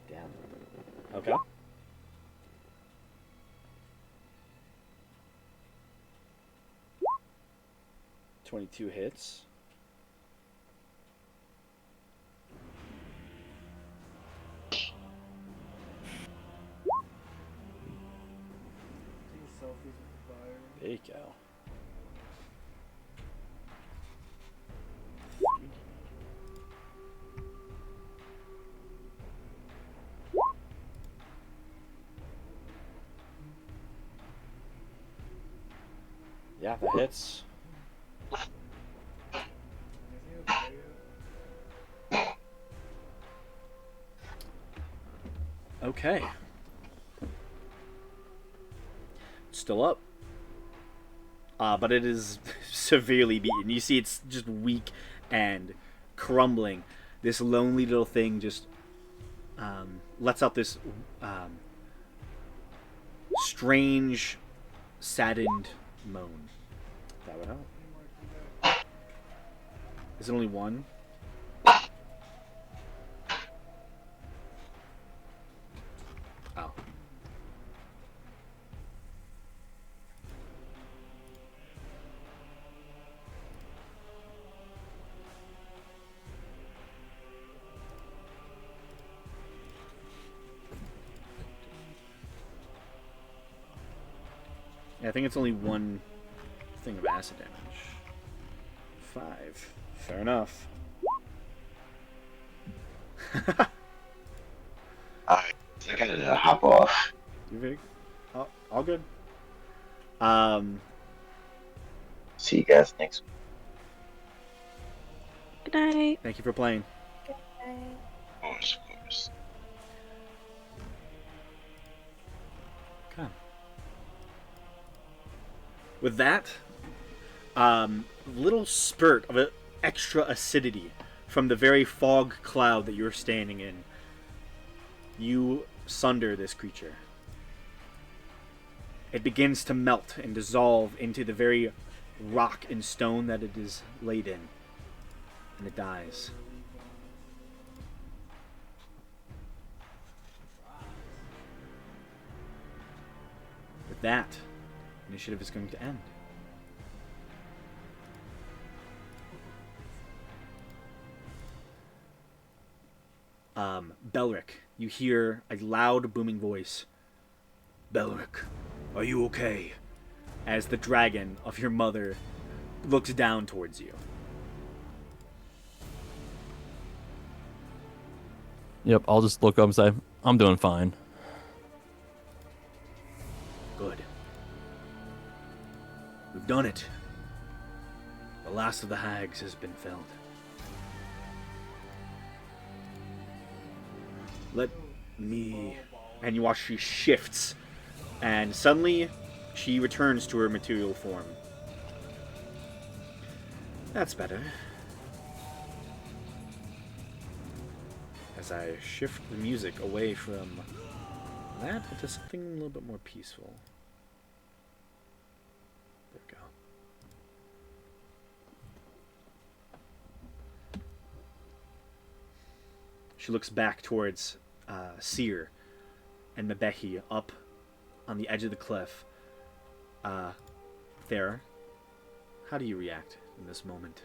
Damn. Okay. "22 hits. There you go. Yeah, that hits. Okay. Still up. But it is severely beaten. You see it's just weak and crumbling. This lonely little thing just lets out this strange, saddened moan. That would help. Is it only one? Oh. Yeah, I think it's only one thing of acid damage. 5. Fair enough. I think I need to hop off. You big? Oh, all good. See you guys next week. Good night. Thank you for playing. Of course. Okay. With that, little spurt of extra acidity from the very fog cloud that you're standing in, you sunder this creature. It begins to melt and dissolve into the very rock and stone that it is laid in, and it dies. With that, initiative is going to end. Belric, you hear a loud, booming voice. Belric, are you okay? As the dragon of your mother looks down towards you. Yep, I'll just look up and say, I'm doing fine. Good. We've done it. The last of the hags has been felled. Let me... And you watch she shifts, and suddenly she returns to her material form. That's better. As I shift the music away from that into something a little bit more peaceful. There we go. She looks back towards Seer and Mebehi up on the edge of the cliff. Thera, how do you react in this moment?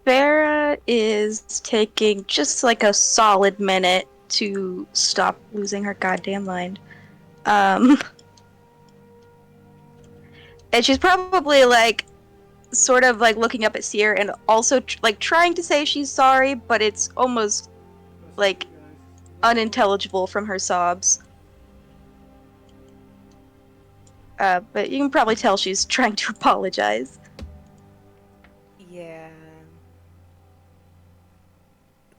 Farah is taking just like a solid minute to stop losing her goddamn mind. And she's probably like sort of like looking up at Seer and also like trying to say she's sorry, but it's almost like unintelligible from her sobs. But you can probably tell she's trying to apologize. Yeah.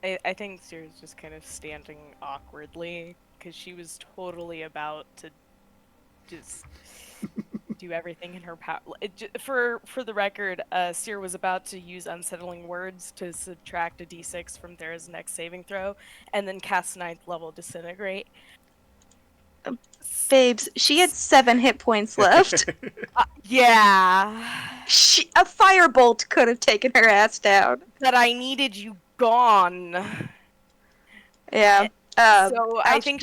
I think Sierra's just kind of standing awkwardly because she was totally about to just do everything in her power. For the record, Seer was about to use unsettling words to subtract a d6 from Thera's next saving throw, and then cast 9th level disintegrate. Babes, she had 7 hit points left. Yeah. A firebolt could have taken her ass down. But I needed you gone. Yeah. So I think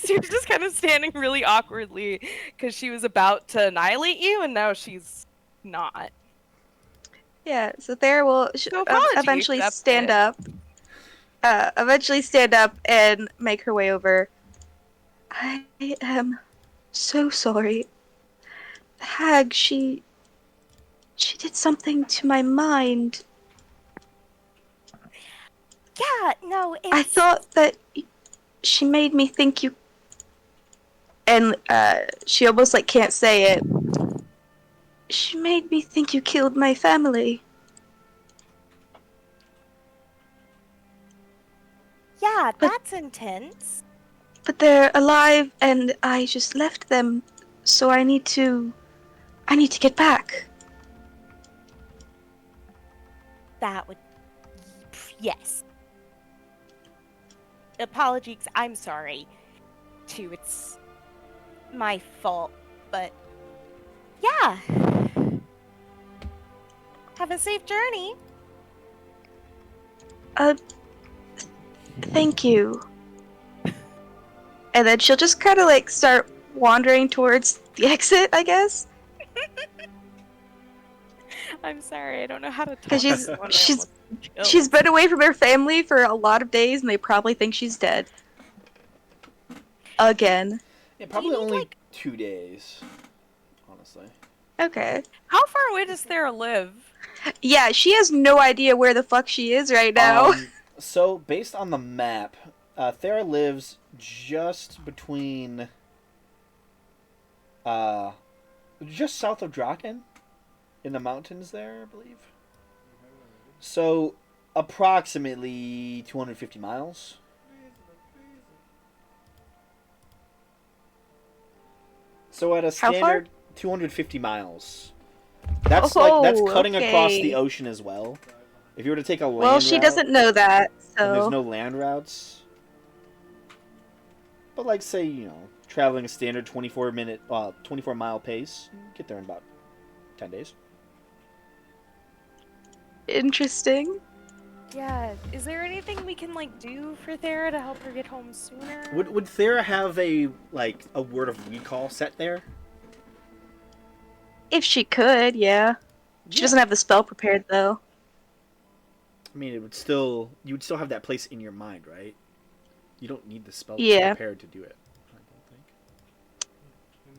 Seer's just kind of standing really awkwardly because she was about to annihilate you, and now she's not. Yeah, so Thera will So apology eventually stand accepted. up. Eventually stand up and make her way over. I am so sorry. Hag, she did something to my mind. Yeah, no, it's... I thought that she made me think you... And, she almost, like, can't say it. She made me think you killed my family. Yeah, that's intense. But they're alive, and I just left them, so I need to get back. That would... Yes. Apologies, I'm sorry. Too, it's my fault, but... Yeah. Have a safe journey. Thank you. And then she'll just kind of, like, start wandering towards the exit, I guess. I'm sorry, I don't know how to talk. Because She's she's been away from her family for a lot of days, and they probably think she's dead. Again. Yeah, probably only 2 days, honestly. Okay. How far away does Thera live? Yeah, she has no idea where the fuck she is right now. So, based on the map, Thera lives just between, just south of Draken, in the mountains there, I believe. So, approximately 250 miles. So at a standard 250 miles. That's that's cutting across the ocean as well. If you were to take a land Well, she route, doesn't know that, so... and there's no land routes. But like, say, you know, traveling a standard 24 mile pace, get there in about 10 days. Interesting. Yeah, is there anything we can, like, do for Thera to help her get home sooner? Would Thera have a word of recall set there? If she could, yeah. She doesn't have the spell prepared, though. I mean, you would still have that place in your mind, right? You don't need the spell prepared to do it, I don't think.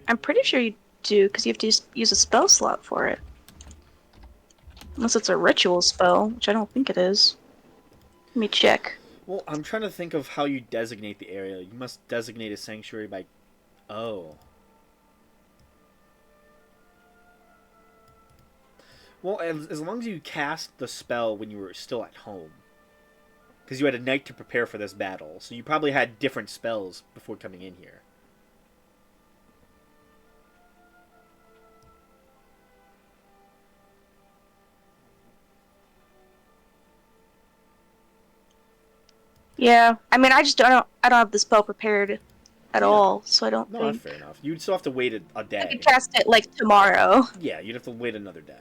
I'm pretty sure you do, because you have to use a spell slot for it. Unless it's a ritual spell, which I don't think it is. Let me check. Well, I'm trying to think of how you designate the area. You must designate a sanctuary by... Oh. Well, as long as you cast the spell when you were still at home. Because you had a night to prepare for this battle. So you probably had different spells before coming in here. Yeah, I mean, I don't have the spell prepared at all, so I don't think... No, fair enough. You'd still have to wait a day. I could cast it, like, tomorrow. Yeah, you'd have to wait another day.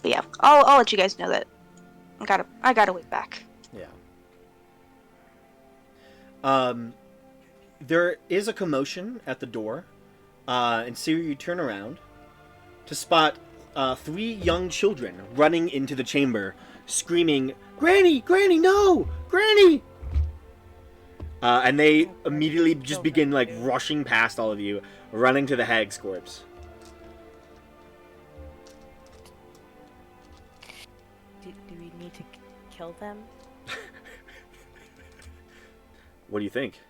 But yeah, I'll let you guys know that I gotta wait back. Yeah. There is a commotion at the door, and Siri, you turn around to spot 3 young children running into the chamber, screaming, "Granny! Granny, no! Granny!" And they immediately just begin, like, rushing past all of you, running to the Hags corpse. Do we need to kill them? What do you think?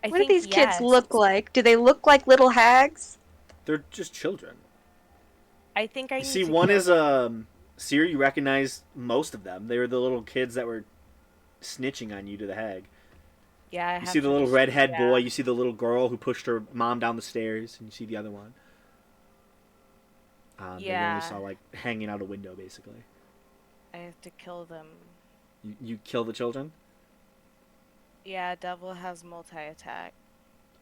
I What do think these kids yes. look like? Do they look like little hags? They're just children. I think I You need see, to one kill is Seer, you recognize most of them. They were the little kids that were snitching on you to the hag. Yeah, I You have see the to little just- redhead yeah. boy. You see the little girl who pushed her mom down the stairs, and you see the other one. That you only Yeah. saw like hanging out a window, basically. I have to kill them. You kill the children. Yeah, devil has multi-attack.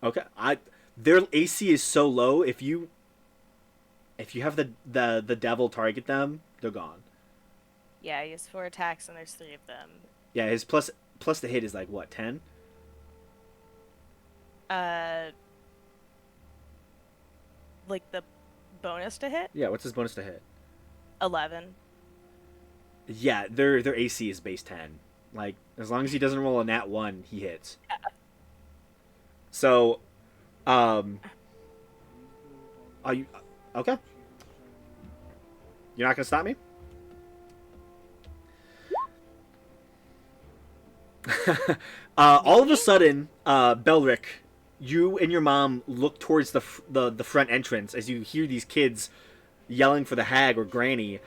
Okay, their AC is so low. If you have the devil target them, they're gone. Yeah, he has 4 attacks and there's 3 of them. Yeah, his plus the hit is like what, 10? Like the bonus to hit? Yeah, what's his bonus to hit? 11. Yeah, their AC is base 10. Like, as long as he doesn't roll a nat 1, he hits. So, are you okay? You're not gonna stop me? All of a sudden, Belric, you and your mom look towards the front entrance as you hear these kids yelling for the hag or granny,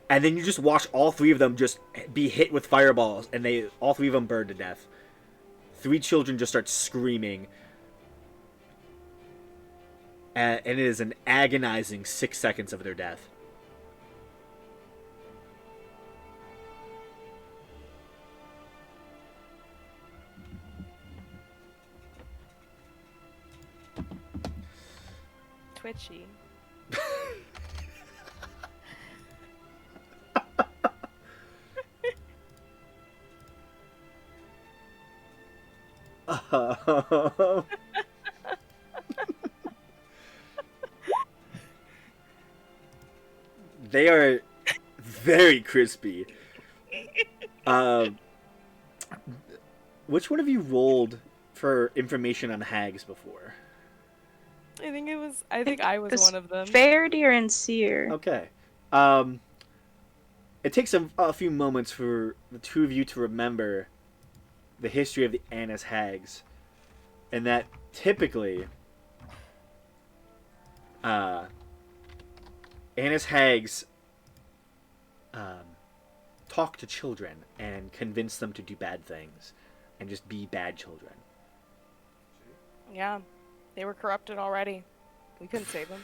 and then you just watch all 3 of them just be hit with fireballs, and all 3 of them burn to death. 3 children just start screaming, and it is an agonizing 6 seconds of their death. Twitchy. They are very crispy. Which one of you rolled for information on hags before? I think I was one of them. Faraday and Seer. Okay. It takes a few moments for the 2 of you to remember the history of the Annis hags, and that typically Annis hags talk to children and convince them to do bad things and just be bad children. Yeah. They were corrupted already. We couldn't save them.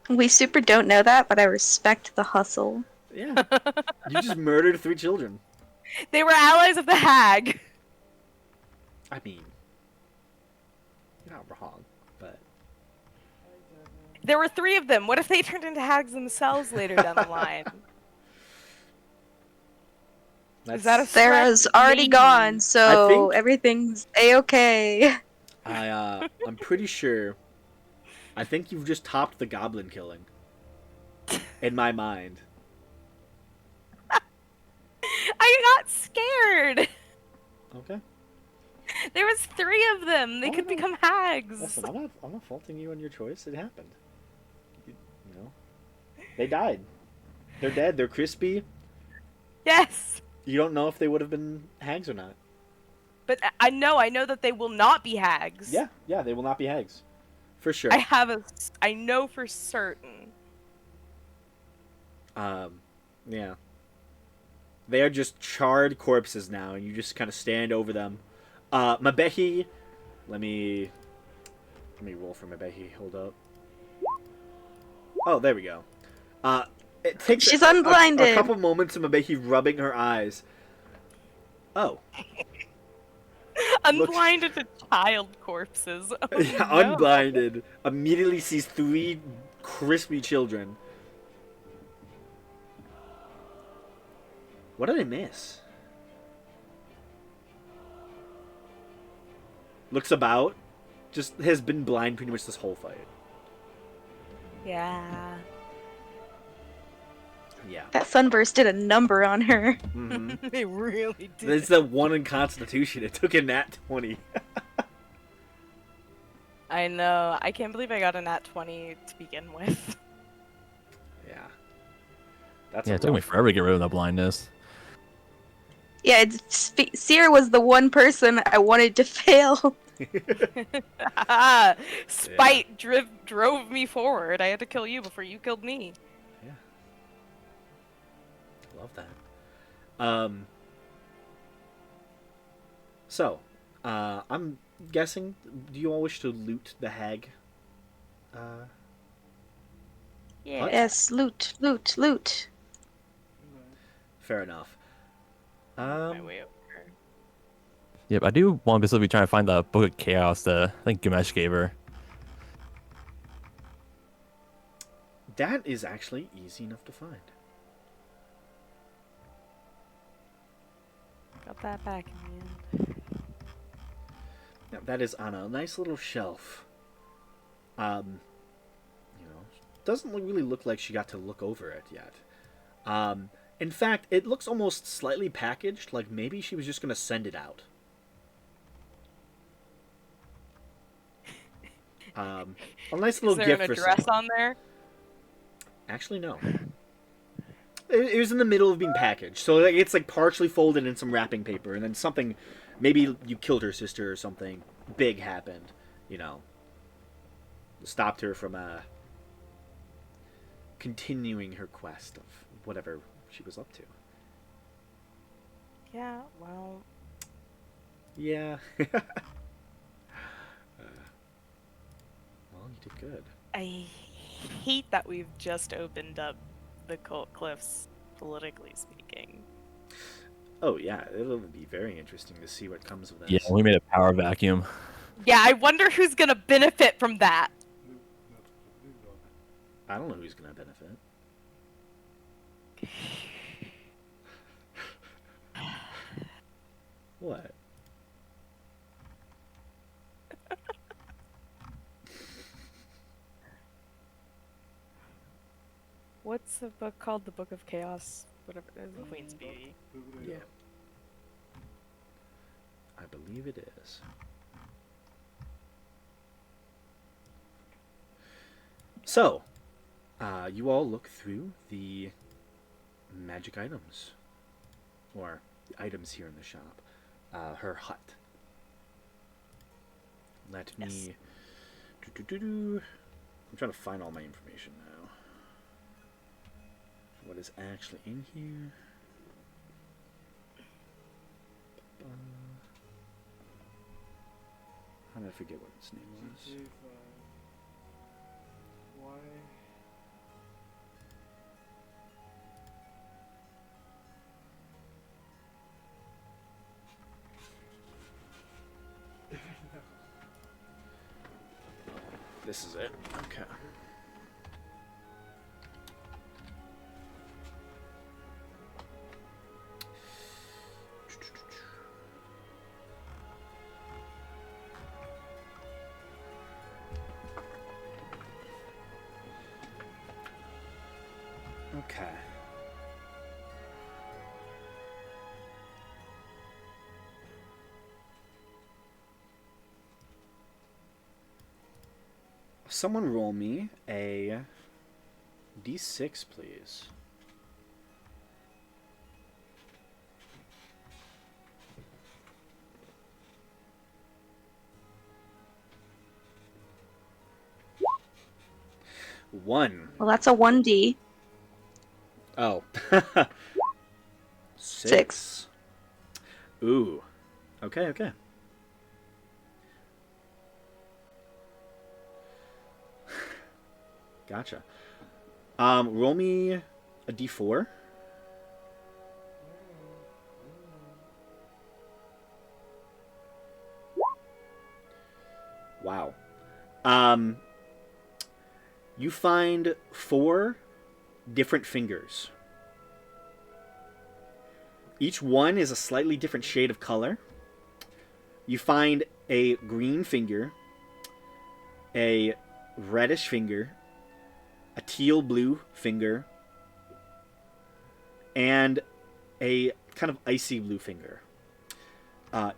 We super don't know that, but I respect the hustle. Yeah. You just murdered 3 children. They were allies of the hag. I mean, you're not wrong, but There were 3 of them. What if they turned into hags themselves later down the line? that's, Is that a Sarah's threat? already Maybe. gone, so think- everything's a-okay. I'm pretty sure. I think you've just topped the goblin killing. In my mind. I got scared. Okay. There was 3 of them. They Oh, could no. become hags. Listen, I'm not faulting you on your choice. It happened. You know, they died. They're dead. They're crispy. Yes. You don't know if they would have been hags or not. But I know that they will not be hags. Yeah, they will not be hags, for sure. I know for certain. Yeah. They are just charred corpses now, and you just kind of stand over them. Mabehi, let me roll for Mabehi. Hold up. Oh, there we go. It takes She's a unblinded. couple moments of Mabehi rubbing her eyes. Oh. Unblinded to child corpses. Oh, Yeah, no. unblinded. Immediately sees 3 crispy children. What did I miss? Looks about. Just has been blind pretty much this whole fight. Yeah. Yeah. That sunburst did a number on her. hmm They really did. It's the 1 in Constitution. It took a nat 20. I know. I can't believe I got a nat 20 to begin with. Yeah. That's Yeah, a it took me rough forever to get rid of that blindness. Yeah, Seer was the one person I wanted to fail. Spite drove me forward. I had to kill you before you killed me. Yeah. Love that. So, I'm guessing, do you all wish to loot the hag? Yeah. Hut? Yes, loot, loot, loot. Fair enough. My way over. Yep, I do want to basically try to find the Book of Chaos that I think Gamesh gave her. That is actually easy enough to find. Got that back in the end. Yeah, that is on a nice little shelf. Doesn't really look like she got to look over it yet. In fact, it looks almost slightly packaged, like maybe she was just going to send it out. A nice little Is there gift an for address someone. on there? Actually, no. It was in the middle of being packaged, so it's like partially folded in some wrapping paper, and then something, maybe you killed her sister or something big happened, stopped her from continuing her quest of whatever she was up to. Yeah, well. Yeah. Well, you did good. I hate that we've just opened up the Cult Cliffs, politically speaking. Oh yeah, it'll be very interesting to see what comes of this. Yeah, we made a power vacuum. Yeah, I wonder who's gonna benefit from that. I don't know who's gonna benefit. What? What's the book called? The Book of Chaos? Whatever. The Queen's Beauty. Yeah. I believe it is. So, you all look through the magic items, or the items here in the shop. Her hut. Let me. I'm trying to find all my information now. What is actually in here? How did I forget what its name was? Why? This is it. Okay. Okay. Someone roll me a d6, please. One. Well, that's a 1D. Oh. Six. Ooh. Okay, okay. Gotcha. Roll me a d4. Wow. You find 4 different fingers. Each one is a slightly different shade of color. You find a green finger, a reddish finger, a teal blue finger, and a kind of icy blue finger.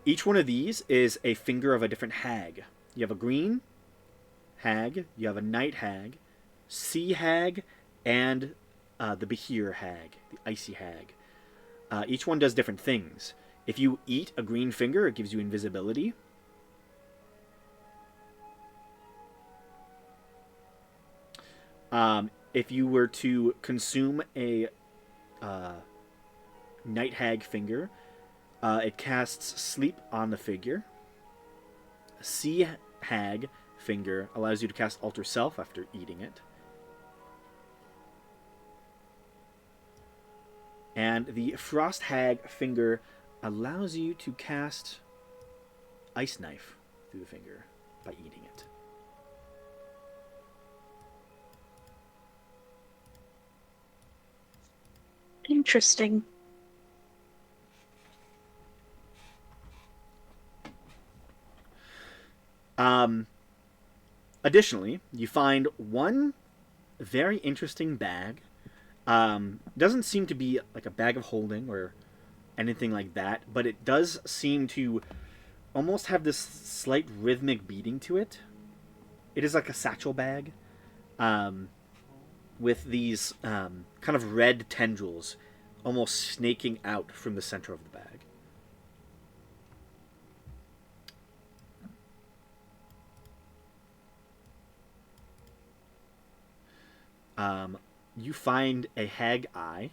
Each one of these is a finger of a different hag. You have a green, hag, you have a night hag, sea hag, and the Behir hag, the icy hag. Each one does different things. If you eat a green finger, it gives you invisibility. If you were to consume a night hag finger, it casts sleep on the figure. Sea hag finger allows you to cast alter self after eating it. And the frost hag finger allows you to cast ice knife through the finger by eating it. Interesting. Additionally, you find one very interesting bag. Doesn't seem to be like a bag of holding or anything like that, but it does seem to almost have this slight rhythmic beating to it. It is like a satchel bag with these kind of red tendrils almost snaking out from the center of the bag. You find a hag eye.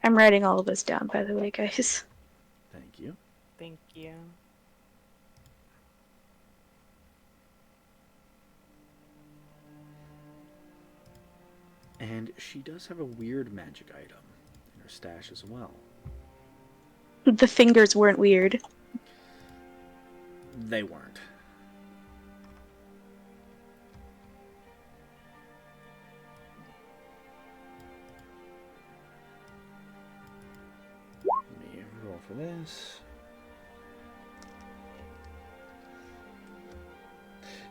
I'm writing all of this down, by the way, guys. Thank you. Thank you. And she does have a weird magic item in her stash as well. The fingers weren't weird. They weren't. Let me roll for this.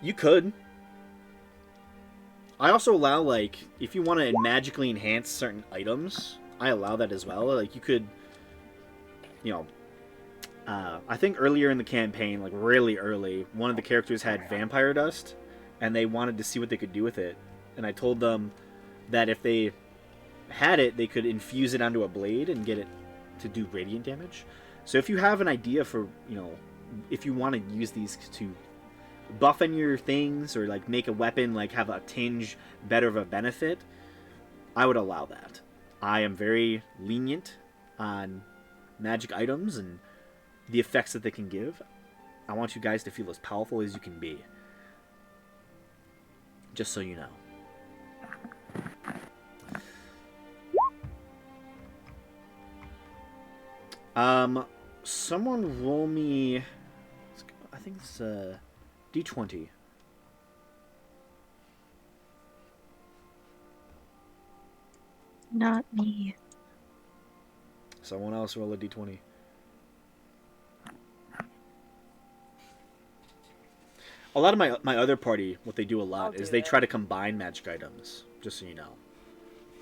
You could. I also allow, like, if you want to magically enhance certain items, I allow that as well. Like, you could, you know, I think earlier in the campaign, like really early, one of the characters had vampire dust, and they wanted to see what they could do with it. And I told them that if they had it, they could infuse it onto a blade and get it to do radiant damage. So if you have an idea for, you know, if you want to use these to buff in your things or like make a weapon like have a tinge better of a benefit, I would allow that. I am very lenient on magic items and the effects that they can give. I want you guys to feel as powerful as you can be. Just so you know. Someone roll me. I think it's D20. Not me. Someone else roll a D20. A lot of my other party, what they do a lot is they try to combine magic items, just so you know.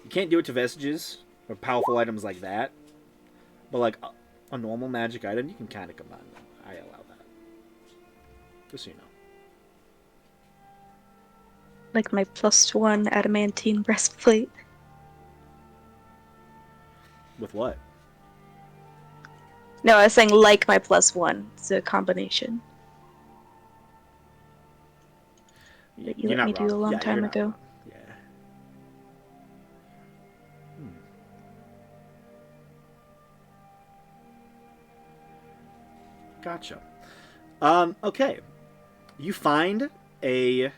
You can't do it to vestiges or powerful items like that, but like a normal magic item, you can kind of combine them. I allow that. Just so you know. Like my +1 adamantine breastplate. With what? No, I was saying like my +1. It's a combination. That you You're let me not do a wrong. long Yeah, time you're not ago. wrong. Yeah. Gotcha. Okay. You find a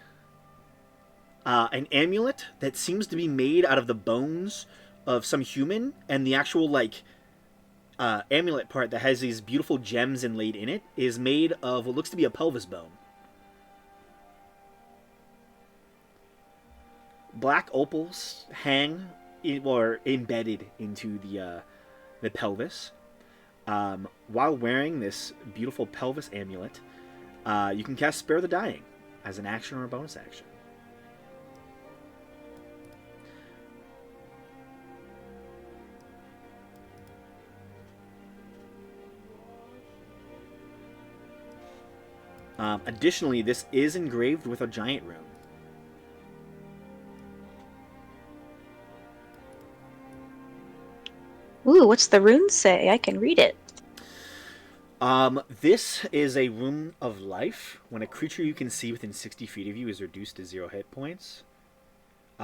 an amulet that seems to be made out of the bones of some human, and the actual like amulet part that has these beautiful gems inlaid in it is made of what looks to be a pelvis bone. Black opals hang or embedded into the pelvis. While wearing this beautiful pelvis amulet, you can cast Spare the Dying as an action or a bonus action. Additionally, this is engraved with a giant rune. Ooh, what's the rune say? I can read it. This is a rune of life. When a creature you can see within 60 feet of you is reduced to 0 hit points,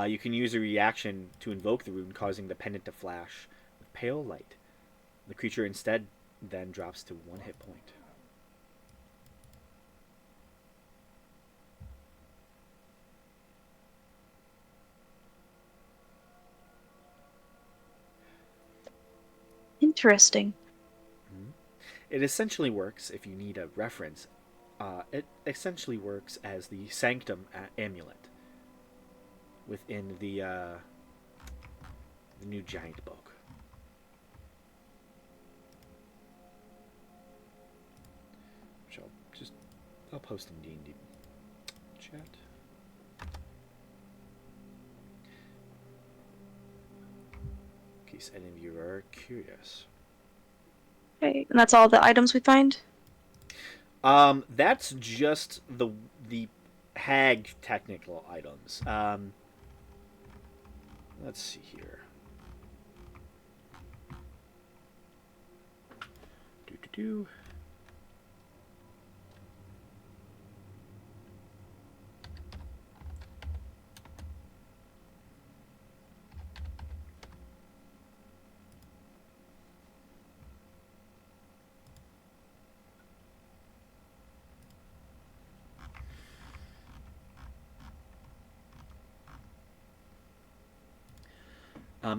you can use a reaction to invoke the rune, causing the pendant to flash with pale light. The creature instead then drops to 1 hit point. Interesting. It essentially works, if you need a reference, it essentially works as the Sanctum amulet within the new giant book. Which I'll post in D&D chat. In case any of you are curious. Okay, and that's all the items we find? That's just the hag technical items. Let's see here. Do.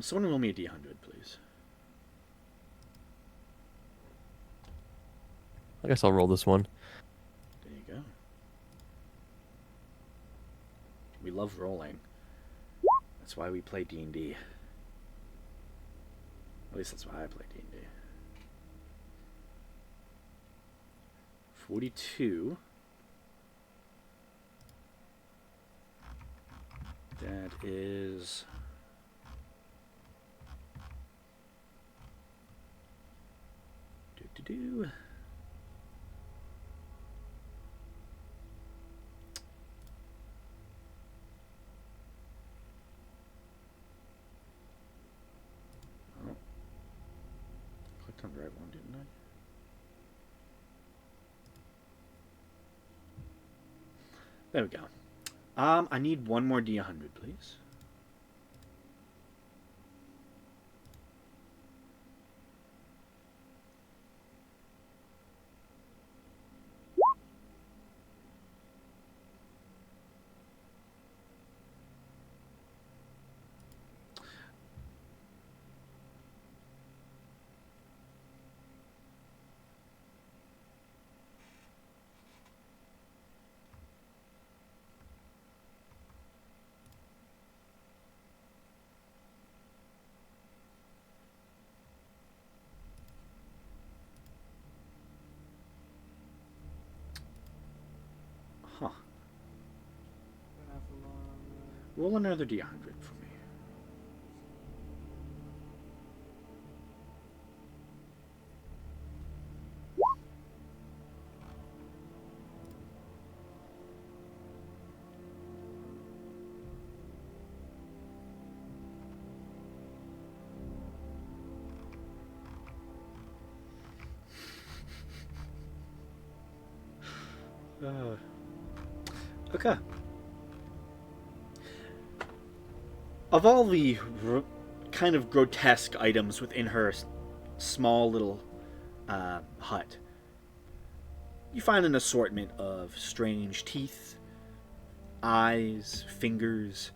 Someone roll me a D100, please. I guess I'll roll this one. There you go. We love rolling. That's why we play D&D. At least that's why I play D&D. 42. That is... Do. Oh. Clicked on the right one, didn't I? There we go. I need one more D100, please. Huh. Roll another D100 for me. Okay. Of all the kind of grotesque items within her small little hut, you find an assortment of strange teeth, eyes, fingers.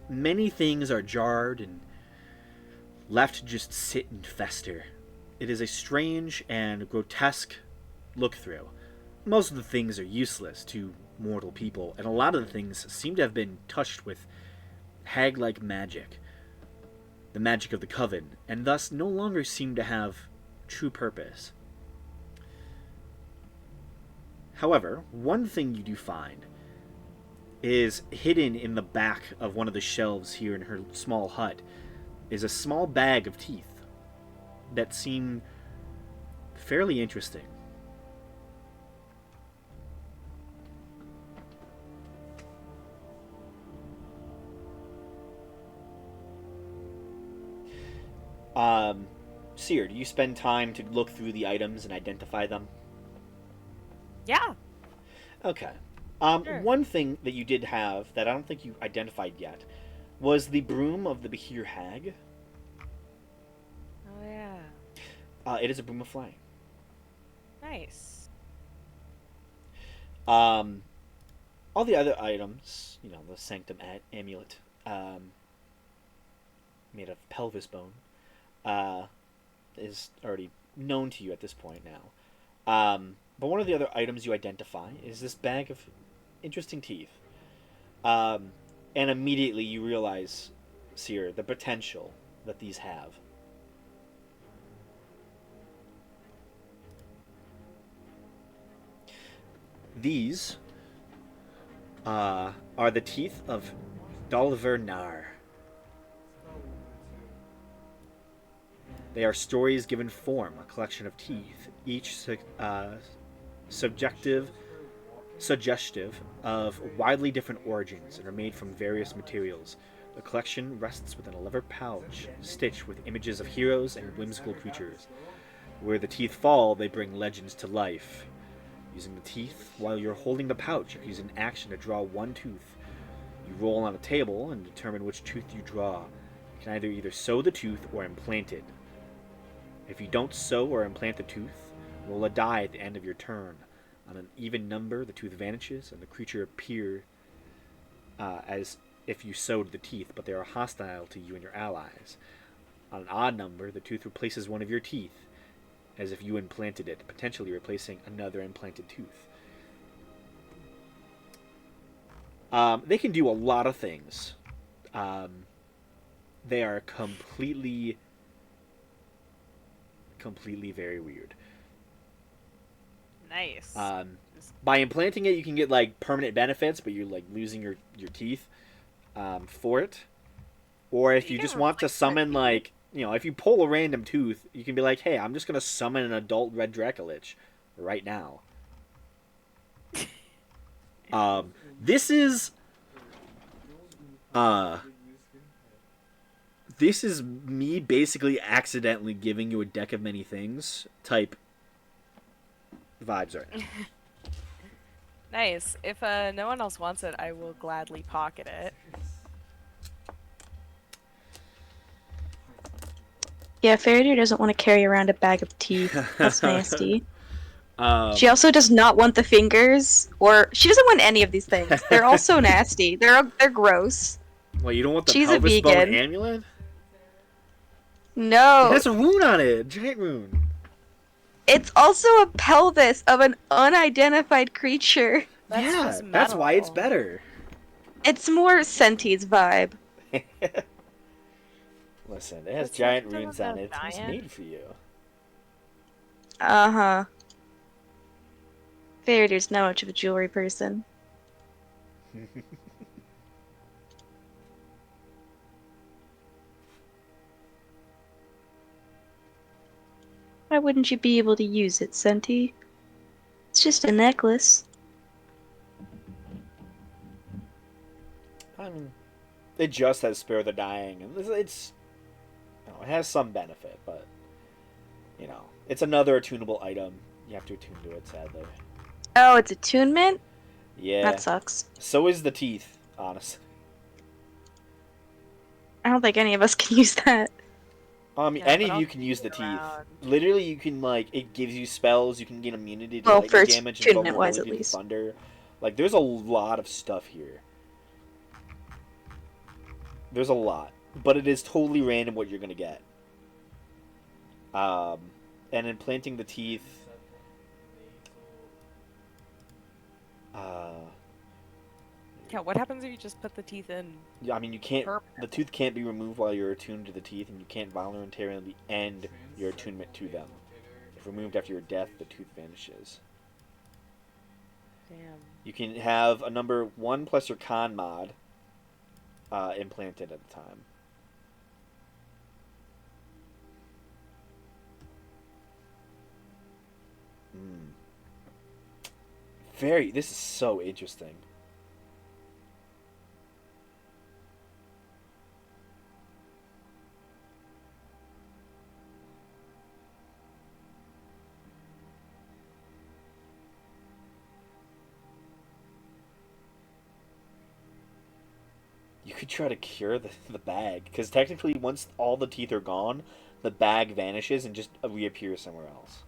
Many things are jarred and left to just sit and fester. It is a strange and grotesque look through. Most of the things are useless to mortal people, and a lot of the things seem to have been touched with hag-like magic. the magic of the coven, and thus no longer seem to have true purpose. However, one thing you do find is hidden in the back of one of the shelves here in her small hut is a small bag of teeth that seem fairly interesting. Seer, do you spend time to look through the items and identify them? Yeah. Okay. Sure. One thing that you did have that I don't think you identified yet was the broom of the Behir Hag. Oh yeah. It is a broom of flying. Nice. All the other items, the sanctum amulet, made of pelvis bone, is already known to you at this point now. But one of the other items you identify is this bag of interesting teeth. And immediately you realize, Seer, the potential that these have. These are the teeth of Dolver Nar. They are stories given form, a collection of teeth, each suggestive of widely different origins and are made from various materials. The collection rests within a leather pouch, stitched with images of heroes and whimsical creatures. Where the teeth fall, they bring legends to life. Using the teeth, while you're holding the pouch, you can use an action to draw one tooth. You roll on a table and determine which tooth you draw. You can either sew the tooth or implant it. If you don't sew or implant the tooth, roll a die at the end of your turn. On an even number, the tooth vanishes and the creature appears as if you sewed the teeth, but they are hostile to you and your allies. On an odd number, the tooth replaces one of your teeth, as if you implanted it, potentially replacing another implanted tooth. They can do a lot of things. They are completely very weird. Nice. By implanting it, you can get permanent benefits, but you're losing your teeth for it. Or if you just want to summon if you pull a random tooth, you can be like, hey, I'm just gonna summon an adult red Dracolich right now. This is me basically accidentally giving you a deck of many things type vibes right now. Nice. If no one else wants it, I will gladly pocket it. Yeah, Faraday doesn't want to carry around a bag of teeth. That's nasty. Um, She also does not want the fingers, or she doesn't want any of these things. They're all so nasty. They're gross. well, you don't want the She's a pelvis bone vegan. amulet? No. It has a rune on it, a giant rune. It's also a pelvis of an unidentified creature. That's yeah, just that's why it's metal. better. It's more Senti's vibe. Listen, it has But giant Senti runes doesn't on have it. It's giant? made for you. Uh-huh. Faraday's not much of a jewelry person. Why wouldn't you be able to use it, Senti? It's just a necklace. I mean, it just has spare the dying, and it's it has some benefit, but it's another attunable item. You have to attune to it, sadly. Oh, it's attunement? Yeah. That sucks. So is the teeth, honestly. I don't think any of us can use that. Yeah, Any but of you I'll can use the keep it teeth. around. Literally, you can it gives you spells. You can gain immunity to Well, lightning for damage and attunement-wise, vulnerability at to least. thunder. There's a lot of stuff here. There's a lot, but it is totally random what you're gonna get. And implanting the teeth. count. What happens if you just put the teeth in? Yeah, I mean, you can't. Permanent. The tooth can't be removed while you're attuned to the teeth, and you can't voluntarily end your attunement to them. If removed after your death, the tooth vanishes. Damn. You can have a number 1 plus your con mod implanted at the time. This is so interesting. You could try to cure the bag, because technically once all the teeth are gone, the bag vanishes and just reappears somewhere else.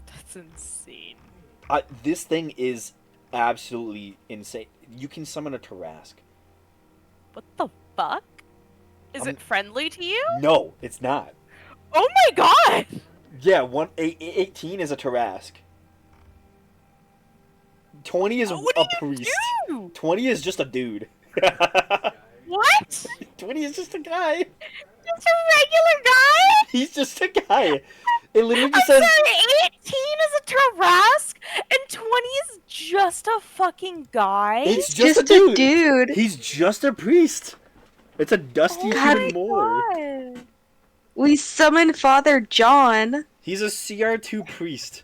That's insane. This thing is absolutely insane. You can summon a Tarask. What the fuck? Is it friendly to you? No, it's not. Oh my god! Yeah, 18 is a Tarask. 20 is What a do you priest. do? 20 is just a dude. What? 20 is just a guy. Just a regular guy? He's just a guy. It literally just I'm says. sorry, 18 is a Tarask and 20 is just a fucking guy? It's just a dude. dude. He's just a priest. It's a dusty human molar. God. We summon Father John. He's a CR2 priest.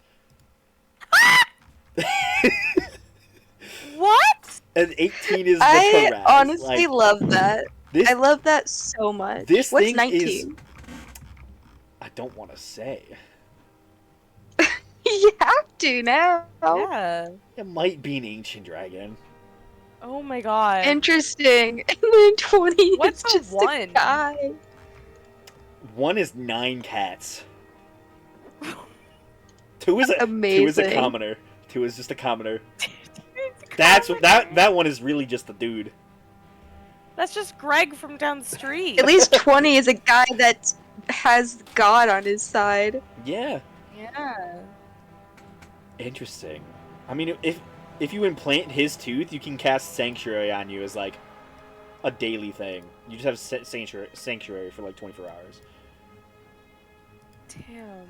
What? And 18 is the I Tarask. honestly love that. This, I love that so much. This What's thing 19? is. I don't want to say. You have to now. Yeah. It might be an ancient dragon. Oh my god. Interesting. And then 20 What's is a just one? a guy. 1 is 9 cats. 2 is a Amazing. 2 is a commoner. 2 is just a commoner. That's what that one is really just a dude. That's just Greg from down the street. At least 20 is a guy that has God on his side. Yeah. Yeah. Interesting. I mean, if you implant his tooth, you can cast Sanctuary on you as like a daily thing. You just have Sanctuary for like 24 hours. Damn.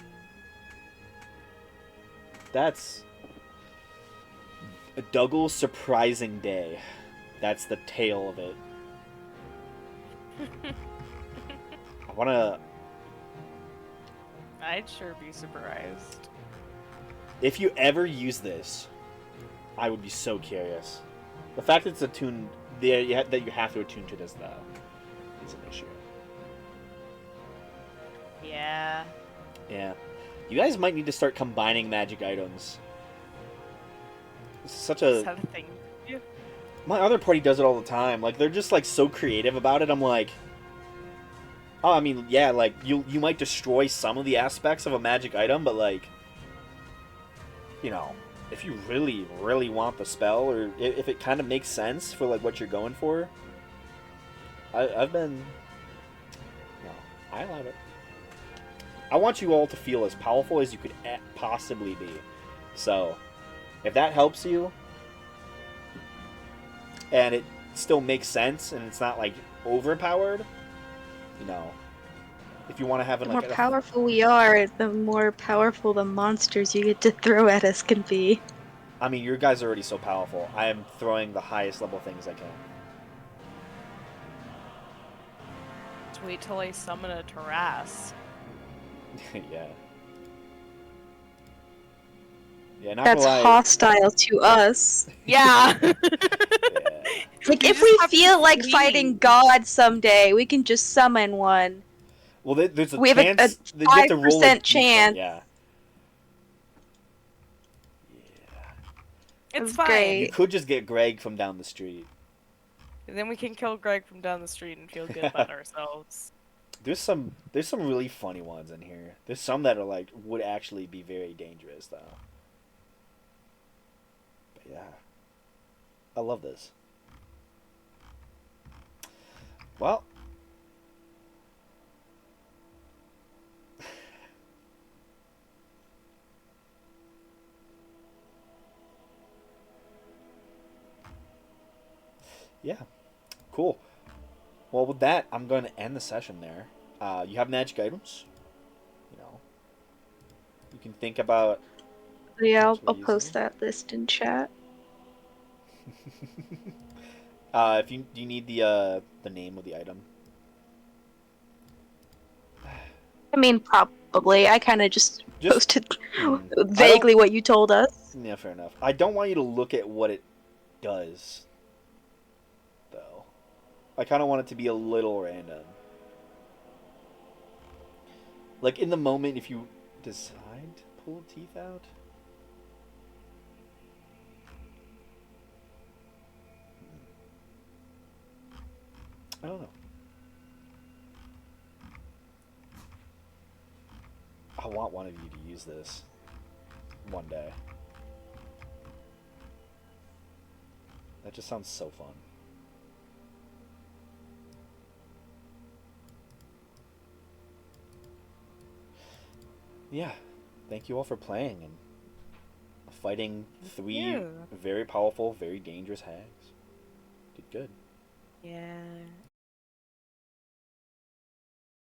That's a Douglas surprising day. That's the tale of it. I wanna. I'd sure be surprised. If you ever use this, I would be so curious. The fact that it's attuned, that you have to attune to this though, is an issue. Yeah. Yeah, you guys might need to start combining magic items. This is such Is a. that a thing? Yeah. My other party does it all the time. Like they're just like so creative about it. I'm like, oh, I mean, yeah, like you might destroy some of the aspects of a magic item, but like, you know, if you really, really want the spell, or if it kind of makes sense for like what you're going for, I've been, no, I love it. I want you all to feel as powerful as you could possibly be. So, if that helps you, and it still makes sense, and it's not like overpowered, you know, if you want to have The like more powerful we are, the more powerful the monsters you get to throw at us can be. I mean, your guys are already so powerful. I am throwing the highest level things I can. Just wait till I summon a Tarask. Yeah. Yeah, not That's gonna lie. hostile to us. Yeah. Yeah. Like, You if just we have to feel like flee. fighting God someday, we can just summon one. Well, there's a We have a chance that you have to roll a 5% d20, chance. Yeah. It's That's fine. great. You could just get Greg from down the street. And then we can kill Greg from down the street and feel good about ourselves. There's some really funny ones in here. There's some that are like would actually be very dangerous though. But yeah. I love this. Well, Yeah, cool. Well, with that, I'm going to end the session there. You have magic items. You know, you can think about Yeah, potentially I'll using post that list in chat. them. If you do you need the name of the item? I mean, probably. I kind of just Just posted I don't. vaguely what you told us. Yeah, fair enough. I don't want you to look at what it does, though. I kind of want it to be a little random. Like in the moment, if you decide to pull teeth out. I don't know. I want one of you to use this one day. That just sounds so fun. Yeah. Thank you all for playing and fighting three Yeah. very powerful, very dangerous hags. Did good. Yeah.